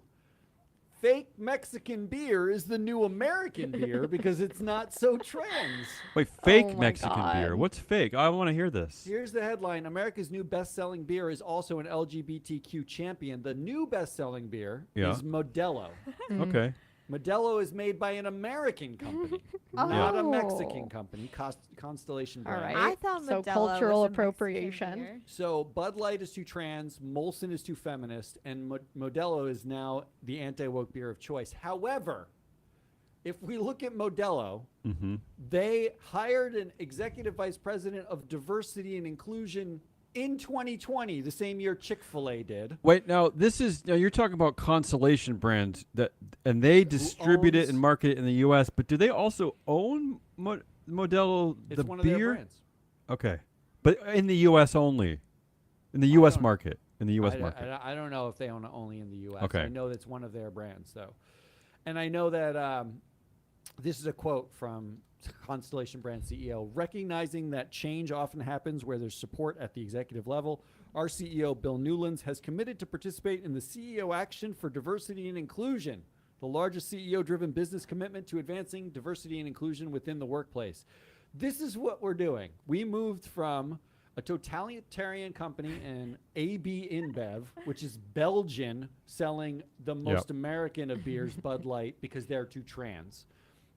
Speaker 1: fake Mexican beer is the new American beer because it's not so trans.
Speaker 3: Wait, fake
Speaker 4: Oh my
Speaker 3: Mexican beer.
Speaker 4: God.
Speaker 3: What's fake? I want to hear this.
Speaker 1: Here's the headline. America's new best-selling beer is also an LGBTQ champion. The new best-selling beer
Speaker 3: Yeah.
Speaker 1: is Modelo.
Speaker 3: Okay.
Speaker 1: Modelo is made by an American company, not a
Speaker 4: Oh.
Speaker 1: Mexican company, Constellation
Speaker 4: All
Speaker 1: brand.
Speaker 4: right.
Speaker 2: I thought
Speaker 4: So
Speaker 2: Modelo
Speaker 4: cultural
Speaker 2: was a Mexican
Speaker 4: appropriation.
Speaker 2: beer.
Speaker 1: So Bud Light is too trans, Molson is too feminist, and Modelo is now the anti-woke beer of choice. However, if we look at Modelo,
Speaker 3: Mm-hmm.
Speaker 1: they hired an executive vice president of diversity and inclusion in 2020, the same year Chick-fil-A did.
Speaker 3: Wait, now you're talking about Constellation Brands and they distribute it
Speaker 1: owns-
Speaker 3: and market it in the U.S. But do they also own Modelo
Speaker 1: It's
Speaker 3: the
Speaker 1: one of
Speaker 3: beer?
Speaker 1: their brands.
Speaker 3: Okay, but in the U.S. only, in the
Speaker 1: I
Speaker 3: U.S.
Speaker 1: don't-
Speaker 3: market, in the U.S.
Speaker 1: I,
Speaker 3: market.
Speaker 1: I don't know if they own it only in the U.S.
Speaker 3: Okay.
Speaker 1: I know that's one of their brands, though. And I know that this is a quote from Constellation Brand CEO. Recognizing that change often happens where there's support at the executive level, our CEO, Bill Newlands, has committed to participate in the CEO Action for Diversity and Inclusion, the largest CEO-driven business commitment to advancing diversity and inclusion within the workplace. This is what we're doing. We moved from a totalitarian company in AB InBev, which is Belgian, selling the most American of beers, Bud Light, because they're too trans,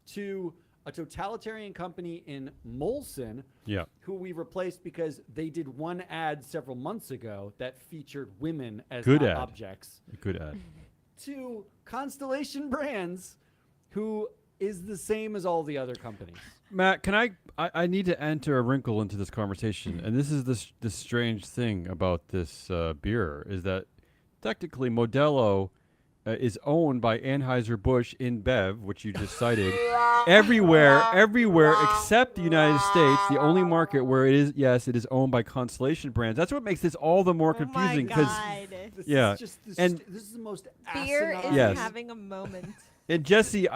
Speaker 1: to a totalitarian company in Molson,
Speaker 3: Yeah.
Speaker 1: who we replaced because they did one ad several months ago that featured women as
Speaker 3: Good
Speaker 1: hot
Speaker 3: ad.
Speaker 1: objects,
Speaker 3: Good ad.
Speaker 1: to Constellation Brands, who is the same as all the other companies.
Speaker 3: Matt, can I need to enter a wrinkle into this conversation, and this is this strange thing about this beer is that technically Modelo is owned by Anheuser-Busch InBev, which you just cited, everywhere except the United States, the only market where it is owned by Constellation Brands. That's what makes this all the more confusing because
Speaker 1: This
Speaker 3: Yeah.
Speaker 1: is just this,
Speaker 3: And-
Speaker 1: this is the most
Speaker 2: Beer
Speaker 1: asinine.
Speaker 2: is
Speaker 3: Yes.
Speaker 2: having a moment.
Speaker 3: and Jesse,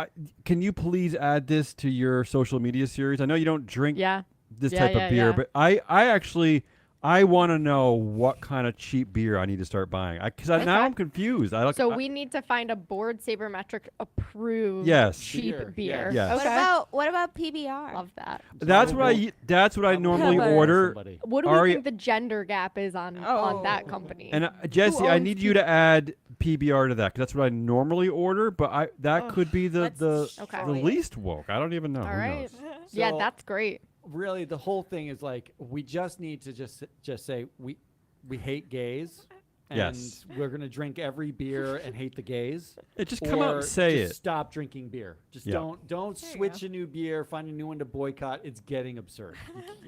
Speaker 3: can you please add this to your social media series? I know you don't drink
Speaker 4: Yeah.
Speaker 3: this
Speaker 4: Yeah,
Speaker 3: type
Speaker 4: yeah,
Speaker 3: of beer,
Speaker 4: yeah.
Speaker 3: but I actually I want to know what kind of cheap beer I need to start buying because now
Speaker 4: Okay.
Speaker 3: I'm confused.
Speaker 4: So we need to find a board sabermetric approved
Speaker 3: Yes.
Speaker 4: cheap
Speaker 1: Beer,
Speaker 4: beer.
Speaker 3: yes.
Speaker 4: Okay.
Speaker 2: What about PBR?
Speaker 4: Love that.
Speaker 3: that's what I normally
Speaker 2: Probably
Speaker 3: order.
Speaker 1: Somebody.
Speaker 4: What do we
Speaker 3: Ari-
Speaker 4: think the gender gap is on that company?
Speaker 3: And Jesse, I
Speaker 4: owns
Speaker 3: need you to add PBR to that because that's what I normally order. But that could be the
Speaker 2: let's
Speaker 4: Okay.
Speaker 3: the
Speaker 2: try it.
Speaker 3: least woke. I don't even know.
Speaker 4: All
Speaker 3: Who
Speaker 4: right.
Speaker 3: knows?
Speaker 4: Yeah,
Speaker 1: So-
Speaker 4: that's great.
Speaker 1: Really, the whole thing is like we just need to just say we hate gays. And
Speaker 3: Yes.
Speaker 1: we're gonna drink every beer and hate the gays.
Speaker 3: Just come out
Speaker 1: Or
Speaker 3: and say
Speaker 1: just
Speaker 3: it.
Speaker 1: Stop drinking beer. Just
Speaker 3: Yeah.
Speaker 1: don't
Speaker 2: There you
Speaker 1: switch
Speaker 2: go.
Speaker 1: a new beer. Find a new one to boycott. It's getting absurd.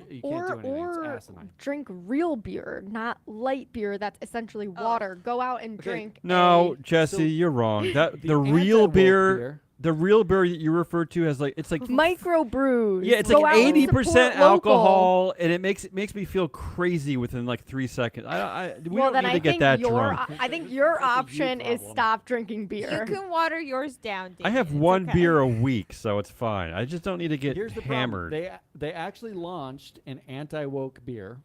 Speaker 1: You can't
Speaker 4: Or
Speaker 1: do anything. It's
Speaker 4: or
Speaker 1: asinine.
Speaker 4: drink real beer, not light beer that's essentially water. Go out and
Speaker 1: Okay.
Speaker 4: drink.
Speaker 3: No, Jesse,
Speaker 1: So-
Speaker 3: you're wrong. That
Speaker 1: The
Speaker 3: the real
Speaker 1: anti-woke
Speaker 3: beer, the real beer that you refer to has it's like
Speaker 4: microbrews.
Speaker 3: yeah, it's
Speaker 4: Go
Speaker 3: like
Speaker 4: out and
Speaker 3: 80%
Speaker 4: support local.
Speaker 3: alcohol, and it makes me feel crazy within like 3 seconds. We
Speaker 4: Well,
Speaker 3: don't
Speaker 4: then
Speaker 3: need
Speaker 4: I
Speaker 3: to get
Speaker 4: think
Speaker 3: that
Speaker 4: your
Speaker 3: drunk.
Speaker 4: I think your
Speaker 1: That's a you
Speaker 4: option is
Speaker 1: problem.
Speaker 4: stop drinking
Speaker 2: You
Speaker 4: beer.
Speaker 2: can water yours down.
Speaker 3: I have
Speaker 2: David. It's
Speaker 3: one
Speaker 2: okay.
Speaker 3: beer a week, so it's fine. I just don't need to get
Speaker 1: Here's the
Speaker 3: hammered.
Speaker 1: problem. They actually launched an anti-woke beer.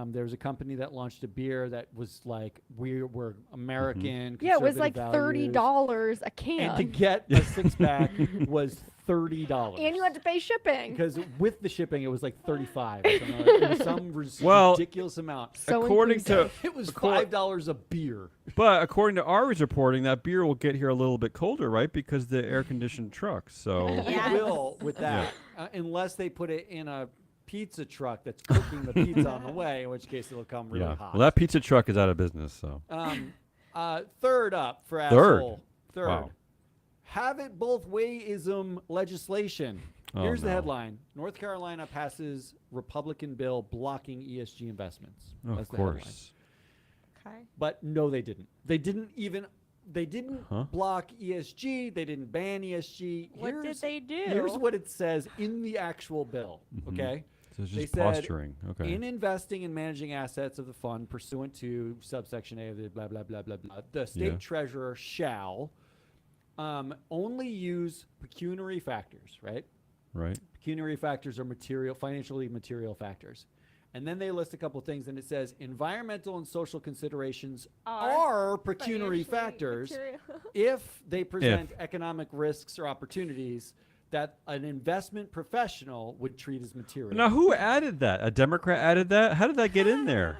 Speaker 1: There was a company that launched a beer that was like we're American.
Speaker 4: Yeah, it was
Speaker 1: conservative
Speaker 4: like
Speaker 1: values,
Speaker 4: $30 a
Speaker 1: and to
Speaker 4: can,
Speaker 1: get a 6-pack was $30.
Speaker 4: and you had to pay shipping.
Speaker 1: because with the shipping it was like 35. Or something like that. It was some
Speaker 3: Well,
Speaker 1: ridiculous amount.
Speaker 4: So
Speaker 3: according
Speaker 4: inclusive.
Speaker 3: to
Speaker 1: It was
Speaker 3: Accord-
Speaker 1: $5 a beer.
Speaker 3: but according to Ari's reporting, that beer will get here a little bit colder, right? Because the air conditioned truck. So
Speaker 2: Yeah.
Speaker 1: It will with that, unless they put it in a pizza truck that's cooking the pizza on the way, in which case it'll come really
Speaker 3: yeah.
Speaker 1: hot.
Speaker 3: Well, that pizza truck is out of business. So
Speaker 1: Third up for
Speaker 3: Third?
Speaker 1: asshole. Third.
Speaker 3: Wow.
Speaker 1: Have it both wayism legislation.
Speaker 3: Oh,
Speaker 1: Here's the
Speaker 3: no.
Speaker 1: headline: North Carolina passes Republican bill blocking ESG investments.
Speaker 3: of
Speaker 1: That's the headline.
Speaker 3: course.
Speaker 2: Okay.
Speaker 1: But no, they didn't. They didn't
Speaker 3: Huh?
Speaker 1: block ESG. They didn't ban ESG.
Speaker 2: What did they do?
Speaker 1: Here's what it says in the actual bill.
Speaker 3: Mhm.
Speaker 1: Okay.
Speaker 3: So it's
Speaker 1: They
Speaker 3: just
Speaker 1: said
Speaker 3: posturing. Okay.
Speaker 1: In investing and managing assets of the fund pursuant to subsection A of the blah, blah, blah, blah, blah, the state
Speaker 3: Yeah.
Speaker 1: treasurer shall only use pecuniary factors, right?
Speaker 3: Right.
Speaker 1: Pecuniary factors are financially material factors. And then they list a couple of things, and it says environmental and social considerations are pecuniary factors if they present economic risks or opportunities that an investment professional would treat as material.
Speaker 3: Now, who added that? A Democrat added that? How did that get in there?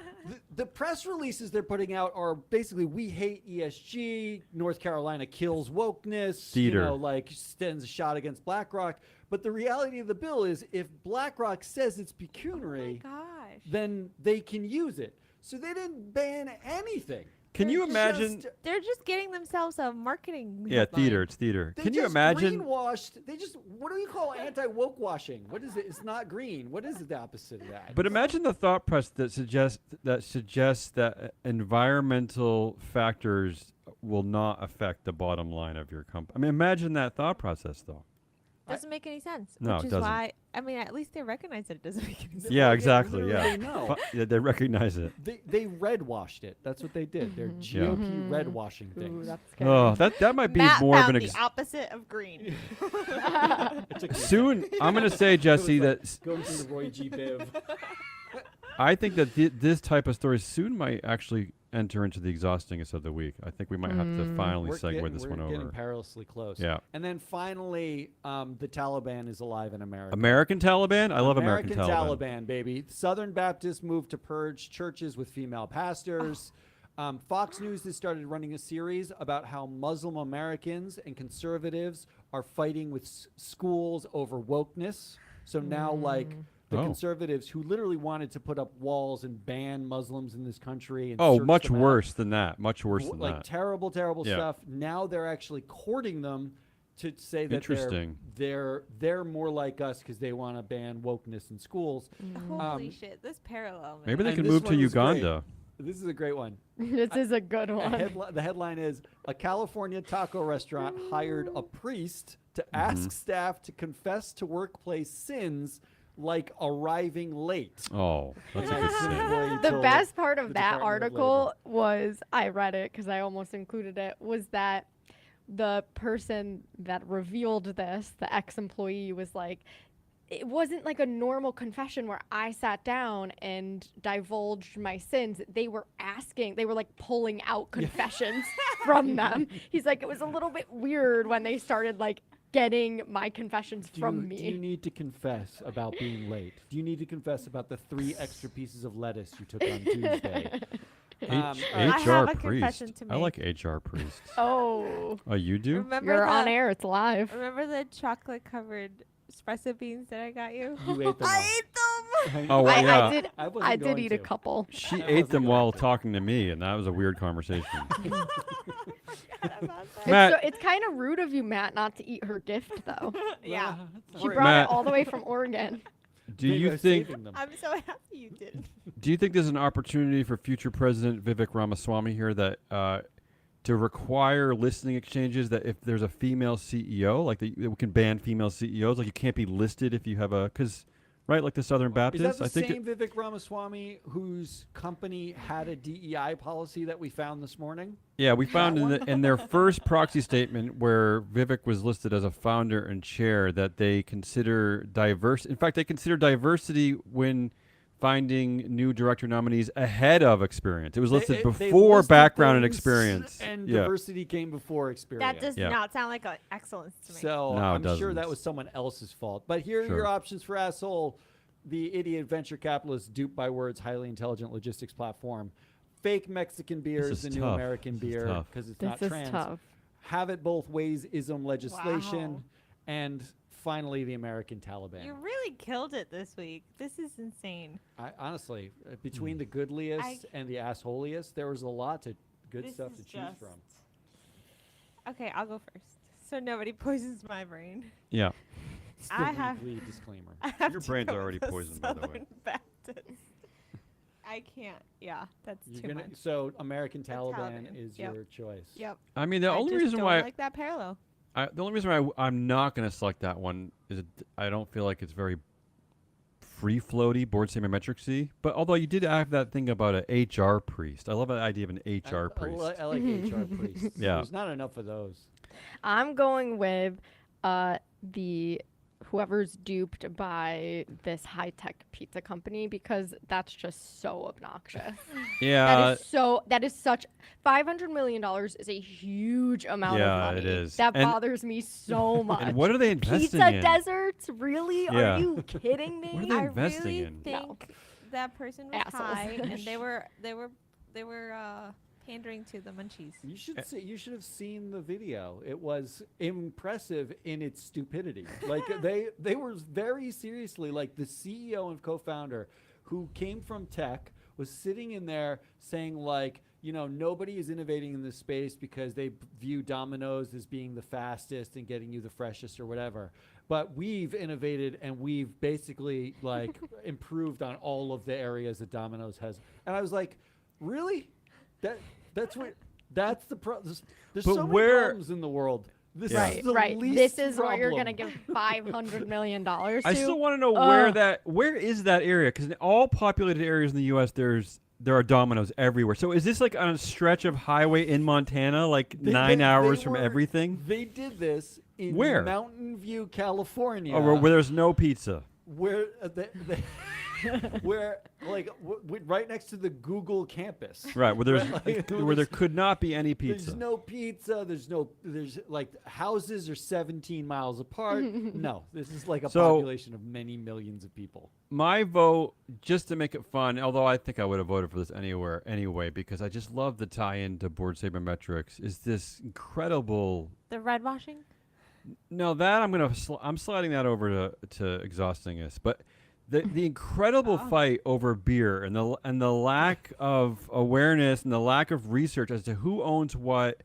Speaker 1: The press releases they're putting out are basically, we hate ESG, North Carolina kills wokeness,
Speaker 3: Theater.
Speaker 1: like stands a shot against BlackRock. But the reality of the bill is if BlackRock says it's pecuniary,
Speaker 2: Gosh.
Speaker 1: then they can use it. So they didn't ban anything.
Speaker 3: Can you
Speaker 1: They're
Speaker 3: imagine?
Speaker 1: just-
Speaker 2: They're just getting themselves a marketing.
Speaker 3: Yeah,
Speaker 2: headline.
Speaker 3: theater. It's theater.
Speaker 1: They
Speaker 3: Can you
Speaker 1: just
Speaker 3: imagine?
Speaker 1: greenwashed. They just, what do you call anti-woke washing? What is it? It's not green. What is the opposite of that?
Speaker 3: But imagine the thought process that suggests that environmental factors will not affect the bottom line of your company. I mean, imagine that thought process, though.
Speaker 2: Doesn't make any sense.
Speaker 3: No,
Speaker 2: which
Speaker 3: it
Speaker 2: is
Speaker 3: doesn't.
Speaker 2: why, I mean, at least they recognize that it doesn't make any sense.
Speaker 3: Yeah,
Speaker 1: They
Speaker 3: exactly.
Speaker 1: literally
Speaker 3: Yeah.
Speaker 1: know.
Speaker 3: Yeah, they recognize it.
Speaker 1: They red washed it. That's what they did. They're GOP red washing
Speaker 4: Ooh,
Speaker 1: things.
Speaker 4: that's scary.
Speaker 3: Oh, that might be
Speaker 2: Matt
Speaker 3: more of
Speaker 2: found
Speaker 3: an
Speaker 2: the opposite of green.
Speaker 3: soon. I'm going to say, Jesse, that
Speaker 1: Go through the Roy G. Biv.
Speaker 3: I think that this type of story soon might actually enter into the exhaustingest of the week. I think we might have to finally segue this one
Speaker 1: we're getting
Speaker 3: over.
Speaker 1: perilously close.
Speaker 3: Yeah.
Speaker 1: And then finally, the Taliban is alive in America.
Speaker 3: American Taliban? I love American
Speaker 1: Taliban, baby. Southern Baptists moved to purge churches with female pastors. Fox News has started running a series about how Muslim Americans and conservatives are fighting with schools over wokeness. So now, like, the
Speaker 3: Oh.
Speaker 1: conservatives who literally wanted to put up walls and ban Muslims in this country. And
Speaker 3: Oh,
Speaker 1: search
Speaker 3: much
Speaker 1: them out.
Speaker 3: worse than that. Much worse than
Speaker 1: Like
Speaker 3: that.
Speaker 1: terrible, terrible
Speaker 3: Yeah.
Speaker 1: stuff. Now they're actually courting them to say that
Speaker 3: Interesting.
Speaker 1: they're more like us because they want to ban wokeness in schools.
Speaker 2: Holy shit! This parallel. Man.
Speaker 3: Maybe they
Speaker 1: And
Speaker 3: can
Speaker 1: this
Speaker 3: move to
Speaker 1: one was great.
Speaker 3: Uganda.
Speaker 1: This is a great one.
Speaker 4: This is a good one.
Speaker 1: The headline is a California taco restaurant hired a priest to
Speaker 3: Mm-hmm.
Speaker 1: ask staff to confess to workplace sins like arriving late.
Speaker 3: Oh, that's a
Speaker 1: And
Speaker 3: good
Speaker 1: it's an
Speaker 3: scene.
Speaker 1: employee
Speaker 4: The
Speaker 1: told
Speaker 4: best part of
Speaker 1: the
Speaker 4: that
Speaker 1: Department of
Speaker 4: article was, I read it because I almost included it, was that the person that revealed this, the ex-employee, was like, it wasn't like a normal confession where I sat down and divulged my sins. They were like pulling out confessions from them. He's like, it was a little bit weird when they started like getting my confessions from me.
Speaker 1: Do you need to confess about being late? Do you need to confess about the 3 extra pieces of lettuce you took on Tuesday?
Speaker 2: I
Speaker 3: HR
Speaker 2: have a
Speaker 3: priest.
Speaker 2: confession to
Speaker 3: I like HR priest.
Speaker 4: Oh,
Speaker 3: Oh, you do?
Speaker 2: Remember
Speaker 4: you're on
Speaker 2: the-
Speaker 4: air. It's live.
Speaker 2: Remember the chocolate covered espresso beans that I got you?
Speaker 1: You ate them all.
Speaker 2: I ate them.
Speaker 3: Oh, well, yeah.
Speaker 4: I did.
Speaker 1: I wasn't
Speaker 4: I did
Speaker 1: going
Speaker 4: eat a
Speaker 1: to.
Speaker 4: couple.
Speaker 3: She
Speaker 1: I
Speaker 3: ate
Speaker 1: wasn't
Speaker 3: them
Speaker 1: going
Speaker 3: while
Speaker 1: to.
Speaker 3: talking to me, and that was a weird conversation.
Speaker 2: Forgot about that.
Speaker 3: Matt-
Speaker 4: It's kind of rude of you, Matt, not to eat her gift though.
Speaker 2: Yeah.
Speaker 1: Well, that's
Speaker 4: She
Speaker 1: not
Speaker 4: brought
Speaker 3: Matt-
Speaker 4: it all the way from Oregon.
Speaker 3: Do
Speaker 1: Maybe I
Speaker 3: you
Speaker 1: was
Speaker 3: think?
Speaker 1: saving them.
Speaker 2: I'm so happy you did.
Speaker 3: Do you think there's an opportunity for future President Vivek Ramaswamy here that to require listening exchanges that if there's a female CEO, like that we can ban female CEOs, like you can't be listed if you have a right, like the Southern
Speaker 1: Is
Speaker 3: Baptists.
Speaker 1: that the
Speaker 3: I think
Speaker 1: same Vivek Ramaswamy whose company had a DEI policy that we found this morning?
Speaker 3: yeah, we found in their first proxy statement where Vivek was listed as a founder and chair that they consider diverse. In fact, they consider diversity when finding new director nominees ahead of experience. It was listed
Speaker 1: They
Speaker 3: before
Speaker 1: listed
Speaker 3: background and
Speaker 1: things,
Speaker 3: experience.
Speaker 1: and
Speaker 3: yeah.
Speaker 1: diversity came before experience.
Speaker 2: That does
Speaker 3: Yeah.
Speaker 2: not sound like excellence to me.
Speaker 1: So
Speaker 3: No, it
Speaker 1: I'm sure
Speaker 3: doesn't.
Speaker 1: that was someone else's fault. But here are
Speaker 3: Sure.
Speaker 1: your options for asshole. The idiot venture capitalist duped by words, highly intelligent logistics platform. Fake Mexican beer
Speaker 3: This
Speaker 1: is the
Speaker 3: is
Speaker 1: new
Speaker 3: tough.
Speaker 1: American
Speaker 3: This is
Speaker 1: beer
Speaker 3: tough.
Speaker 1: because it's
Speaker 4: This
Speaker 1: not
Speaker 4: is
Speaker 1: trans.
Speaker 4: tough.
Speaker 1: Have it both ways ism legislation.
Speaker 2: Wow.
Speaker 1: And finally, the American Taliban.
Speaker 2: You really killed it this week. This is insane.
Speaker 1: I, honestly, between the goodliest and the assholiest, there was a lot to good
Speaker 2: This
Speaker 1: stuff
Speaker 2: is
Speaker 1: to choose
Speaker 2: just-
Speaker 1: from.
Speaker 2: Okay, I'll go first. So nobody poisons my brain.
Speaker 3: Yeah.
Speaker 1: It's the
Speaker 2: I have-
Speaker 1: weekly disclaimer.
Speaker 2: I have
Speaker 3: Your
Speaker 2: to
Speaker 3: brain's
Speaker 2: go
Speaker 3: already
Speaker 2: with
Speaker 3: poisoned, by the way.
Speaker 2: Southern Baptist. I can't. Yeah, that's
Speaker 1: You're
Speaker 2: too
Speaker 1: gonna,
Speaker 2: much.
Speaker 1: so American Taliban,
Speaker 2: Taliban,
Speaker 1: is
Speaker 2: yep.
Speaker 1: your choice.
Speaker 2: Yep.
Speaker 3: I mean, the
Speaker 2: I
Speaker 3: only
Speaker 2: just
Speaker 3: reason
Speaker 2: don't
Speaker 3: why
Speaker 2: like that parallel.
Speaker 3: I'm not going to select that one is I don't feel like it's very free floaty board sabermetricsy. But although you did have that thing about an HR priest, I love the idea of an HR priest.
Speaker 1: I like HR priests.
Speaker 3: Yeah.
Speaker 1: There's not enough of those.
Speaker 4: I'm going with the whoever's duped by this high-tech pizza company because that's just so obnoxious.
Speaker 3: Yeah,
Speaker 4: that is such $500 million is a huge amount
Speaker 3: Yeah,
Speaker 4: of money.
Speaker 3: it is.
Speaker 4: That
Speaker 3: And-
Speaker 4: bothers me so much.
Speaker 3: and what are they investing
Speaker 4: Pizza
Speaker 3: in?
Speaker 4: deserts? Really?
Speaker 3: Yeah.
Speaker 4: Are you kidding me?
Speaker 3: What are they
Speaker 2: I
Speaker 3: investing
Speaker 2: really
Speaker 3: in?
Speaker 2: think
Speaker 4: No.
Speaker 2: that person was
Speaker 4: Assholes.
Speaker 2: high, and they were pandering to the munchies.
Speaker 1: You should see. You should have seen the video. It was impressive in its stupidity. Like they were very seriously like the CEO and co-founder who came from tech was sitting in there saying like, you know, nobody is innovating in this space because they view Domino's as being the fastest and getting you the freshest or whatever. But we've innovated and we've basically like improved on all of the areas that Domino's has. And I was like, really? That's the problem. There's
Speaker 3: But
Speaker 1: so many
Speaker 3: where-
Speaker 1: problems in the world. This
Speaker 3: Yeah.
Speaker 1: is the
Speaker 4: Right.
Speaker 1: least
Speaker 4: This is what you're
Speaker 1: problem.
Speaker 4: gonna give $500 million to.
Speaker 3: I still want to know
Speaker 4: Ugh.
Speaker 3: where is that area? Because in all populated areas in the U.S., there are Domino's everywhere. So is this like on a stretch of highway in Montana, like
Speaker 1: They-
Speaker 3: 9
Speaker 1: they
Speaker 3: hours from
Speaker 1: were-
Speaker 3: everything?
Speaker 1: They did this in
Speaker 3: Where?
Speaker 1: Mountain View, California.
Speaker 3: Oh, where there's no pizza.
Speaker 1: where where like right next to the Google campus.
Speaker 3: Right, where there's
Speaker 1: Like,
Speaker 3: where there could not be any pizza.
Speaker 1: There's no pizza. There's like houses are 17 miles apart. No, this is like a
Speaker 3: So-
Speaker 1: population of many millions of people.
Speaker 3: My vote, just to make it fun, although I think I would have voted for this anyway, because I just love the tie-in to board sabermetrics, is this incredible.
Speaker 2: The red washing?
Speaker 3: No, that I'm sliding that over to exhausting us. But the incredible fight over beer and the lack of awareness and the lack of research as to who owns what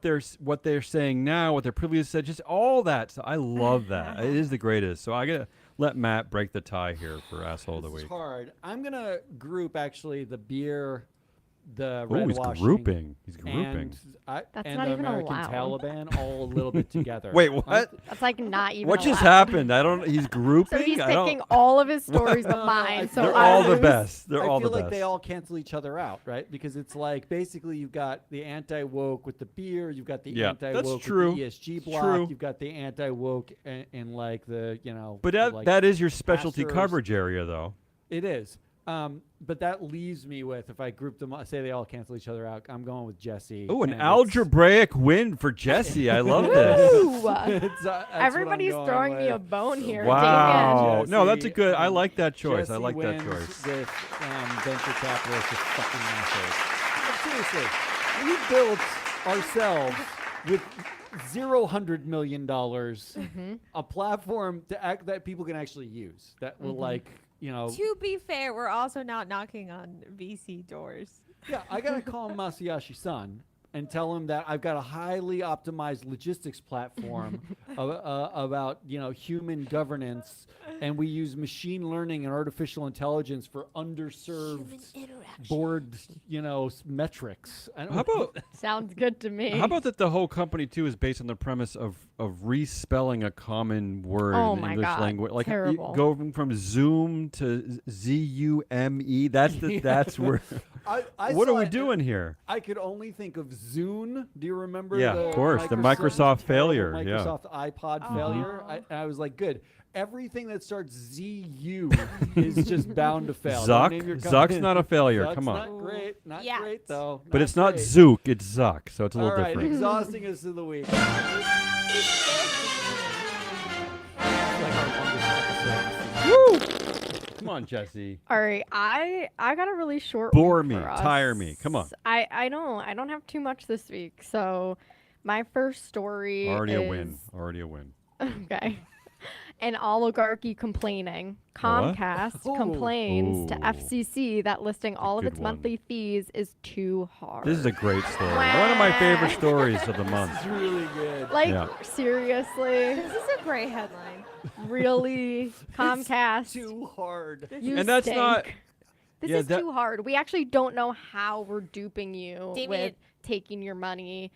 Speaker 3: they're saying now, what their previous said, just all that. So I love that. It is the greatest. So I gotta let Matt break the tie here for asshole of the
Speaker 1: This is
Speaker 3: week.
Speaker 1: hard. I'm gonna group actually the beer, the
Speaker 3: Oh,
Speaker 1: red
Speaker 3: he's
Speaker 1: washing,
Speaker 3: grouping. He's grouping.
Speaker 1: and,
Speaker 4: That's
Speaker 1: and
Speaker 4: not
Speaker 1: the
Speaker 4: even
Speaker 1: American
Speaker 4: allowed.
Speaker 1: Taliban all a little bit together.
Speaker 3: Wait, what?
Speaker 4: That's like not even.
Speaker 3: What just
Speaker 4: allowed.
Speaker 3: happened? I don't. He's grouping.
Speaker 4: So he's
Speaker 3: I don't-
Speaker 4: picking all of his stories but
Speaker 1: No, no,
Speaker 4: mine. So
Speaker 3: They're
Speaker 4: I
Speaker 3: all the
Speaker 4: lose.
Speaker 3: best. They're
Speaker 1: I
Speaker 3: all
Speaker 1: feel
Speaker 3: the
Speaker 1: like
Speaker 3: best.
Speaker 1: they all cancel each other out, right? Because it's like basically you've got the anti-woke with the beer, you've got the
Speaker 3: Yeah,
Speaker 1: anti-woke
Speaker 3: that's
Speaker 1: with
Speaker 3: true.
Speaker 1: the ESG
Speaker 3: It's
Speaker 1: block,
Speaker 3: true.
Speaker 1: you've got the anti-woke in like the
Speaker 3: But
Speaker 1: the,
Speaker 3: that,
Speaker 1: like,
Speaker 3: that is your specialty
Speaker 1: pastors.
Speaker 3: coverage area, though.
Speaker 1: It is. But that leaves me with, if I group them, say they all cancel each other out, I'm going with Jesse.
Speaker 3: Oh, an
Speaker 1: and
Speaker 3: algebraic win for Jesse. I love this.
Speaker 4: Ooh.
Speaker 1: that's what I'm
Speaker 4: Everybody's
Speaker 1: going
Speaker 4: throng me
Speaker 1: with.
Speaker 4: a bone here.
Speaker 3: Wow.
Speaker 1: Jesse,
Speaker 3: No, that's a good. I
Speaker 1: um,
Speaker 3: like that choice. I
Speaker 1: Jesse
Speaker 3: like that
Speaker 1: wins
Speaker 3: choice.
Speaker 1: With venture capitalists with fucking assholes. But seriously, we built ourselves with $0 million a platform that people can actually use that will
Speaker 2: To be fair, we're also not knocking on VC doors.
Speaker 1: Yeah, I gotta call Masayoshi-san and tell him that I've got a highly optimized logistics platform about human governance, and we use machine learning and artificial intelligence for underserved board metrics.
Speaker 3: How about
Speaker 4: Sounds good to me.
Speaker 3: how about that? The whole company too is based on the premise of respelling a common word
Speaker 4: Oh
Speaker 3: in the
Speaker 4: my
Speaker 3: English
Speaker 4: God,
Speaker 3: language, like
Speaker 4: terrible.
Speaker 3: going from Zoom to ZUME. That's where.
Speaker 1: I
Speaker 3: What are
Speaker 1: saw
Speaker 3: we
Speaker 1: it-
Speaker 3: doing here?
Speaker 1: I could only think of Zune. Do you remember?
Speaker 3: Yeah,
Speaker 1: the
Speaker 3: of course, the Microsoft failure,
Speaker 1: terrible
Speaker 3: yeah.
Speaker 1: Microsoft iPod
Speaker 2: Aw.
Speaker 1: failure. I was like, good. Everything that starts ZU is just bound to fail. Don't name your
Speaker 3: Zuck's
Speaker 1: company-
Speaker 3: not a failure.
Speaker 1: Zuck's
Speaker 3: Come on.
Speaker 1: Not great. Not
Speaker 2: Yeah.
Speaker 1: great though.
Speaker 3: But it's not
Speaker 1: great.
Speaker 3: Zook, it's Zuck, so it's a
Speaker 1: All
Speaker 3: little
Speaker 1: right,
Speaker 3: different.
Speaker 1: exhausting us of the week.
Speaker 3: Come on, Jesse.
Speaker 4: All right, I got a really short.
Speaker 3: Bore
Speaker 4: week
Speaker 3: me,
Speaker 4: for us.
Speaker 3: tire me. Come on.
Speaker 4: I don't have too much this week. So my first story
Speaker 3: Already
Speaker 4: is
Speaker 3: a win. Already a win.
Speaker 4: Okay. An oligarchy complaining.
Speaker 3: what?
Speaker 4: Comcast
Speaker 1: Oh.
Speaker 4: complains to
Speaker 3: Ooh.
Speaker 4: FCC that listing all of
Speaker 3: good
Speaker 4: its
Speaker 3: one.
Speaker 4: monthly fees is too hard.
Speaker 3: This is a great story. One of my favorite stories of the month.
Speaker 1: It's really good.
Speaker 4: like
Speaker 3: Yeah.
Speaker 4: seriously,
Speaker 2: This is a great headline.
Speaker 4: really, Comcast.
Speaker 1: Too hard.
Speaker 4: You
Speaker 3: And that's not-
Speaker 4: stink. This
Speaker 3: Yeah,
Speaker 4: is
Speaker 3: that-
Speaker 4: too hard. We actually don't know how we're duping you
Speaker 2: Damien.
Speaker 4: with taking your money.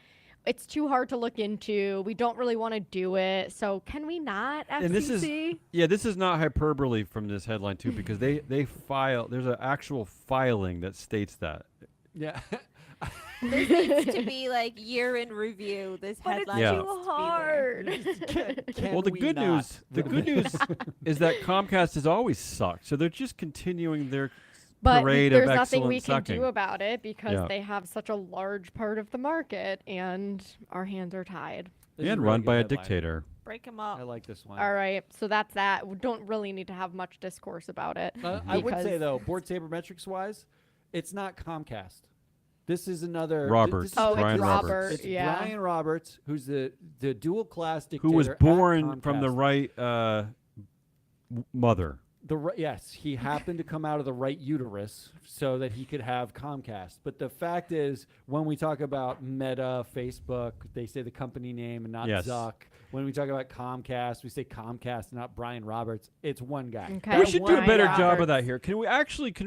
Speaker 4: It's too hard to look into. We don't really want to do it. So can we not, FCC?
Speaker 3: And this is not hyperbole from this headline too, because they file. There's an actual filing that states that.
Speaker 1: Yeah.
Speaker 2: This needs to be like year in review. This
Speaker 4: But it's
Speaker 2: headline
Speaker 3: Yeah.
Speaker 2: needs
Speaker 4: too
Speaker 2: to be there.
Speaker 4: hard.
Speaker 1: Can
Speaker 3: Well, the
Speaker 1: we
Speaker 3: good
Speaker 1: not?
Speaker 3: news is that Comcast has always sucked, so they're just continuing their
Speaker 4: But
Speaker 3: parade
Speaker 4: there's
Speaker 3: of
Speaker 4: nothing
Speaker 3: excellent
Speaker 4: we can
Speaker 3: sucking.
Speaker 4: do about it because
Speaker 3: Yeah.
Speaker 4: they have such a large part of the market and our hands are tied.
Speaker 1: This is a
Speaker 3: and
Speaker 1: really
Speaker 3: run
Speaker 1: good
Speaker 3: by a
Speaker 1: headline.
Speaker 3: dictator.
Speaker 2: Break them
Speaker 1: I
Speaker 2: up.
Speaker 1: like this one.
Speaker 4: All right, so that's that. We don't really need to have much discourse about it.
Speaker 1: I would say
Speaker 4: because-
Speaker 1: though, board sabermetrics wise, it's not Comcast. This is another
Speaker 3: Roberts.
Speaker 1: This is
Speaker 4: Oh,
Speaker 3: Brian
Speaker 4: it's
Speaker 3: Roberts.
Speaker 4: Robert.
Speaker 1: It's
Speaker 4: Yeah.
Speaker 1: Brian Roberts, who's the dual class dictator.
Speaker 3: Who was
Speaker 1: at
Speaker 3: born from the
Speaker 1: Comcast.
Speaker 3: right mother.
Speaker 1: Yes, he happened to come out of the right uterus so that he could have Comcast. But the fact is, when we talk about Meta, Facebook, they say the company name and not
Speaker 3: Yes.
Speaker 1: Zuck. When we talk about Comcast, we say Comcast, not Brian Roberts. It's one guy.
Speaker 4: Okay.
Speaker 3: We
Speaker 1: That
Speaker 3: should do a
Speaker 1: one
Speaker 3: better
Speaker 1: guy-
Speaker 3: job of that here.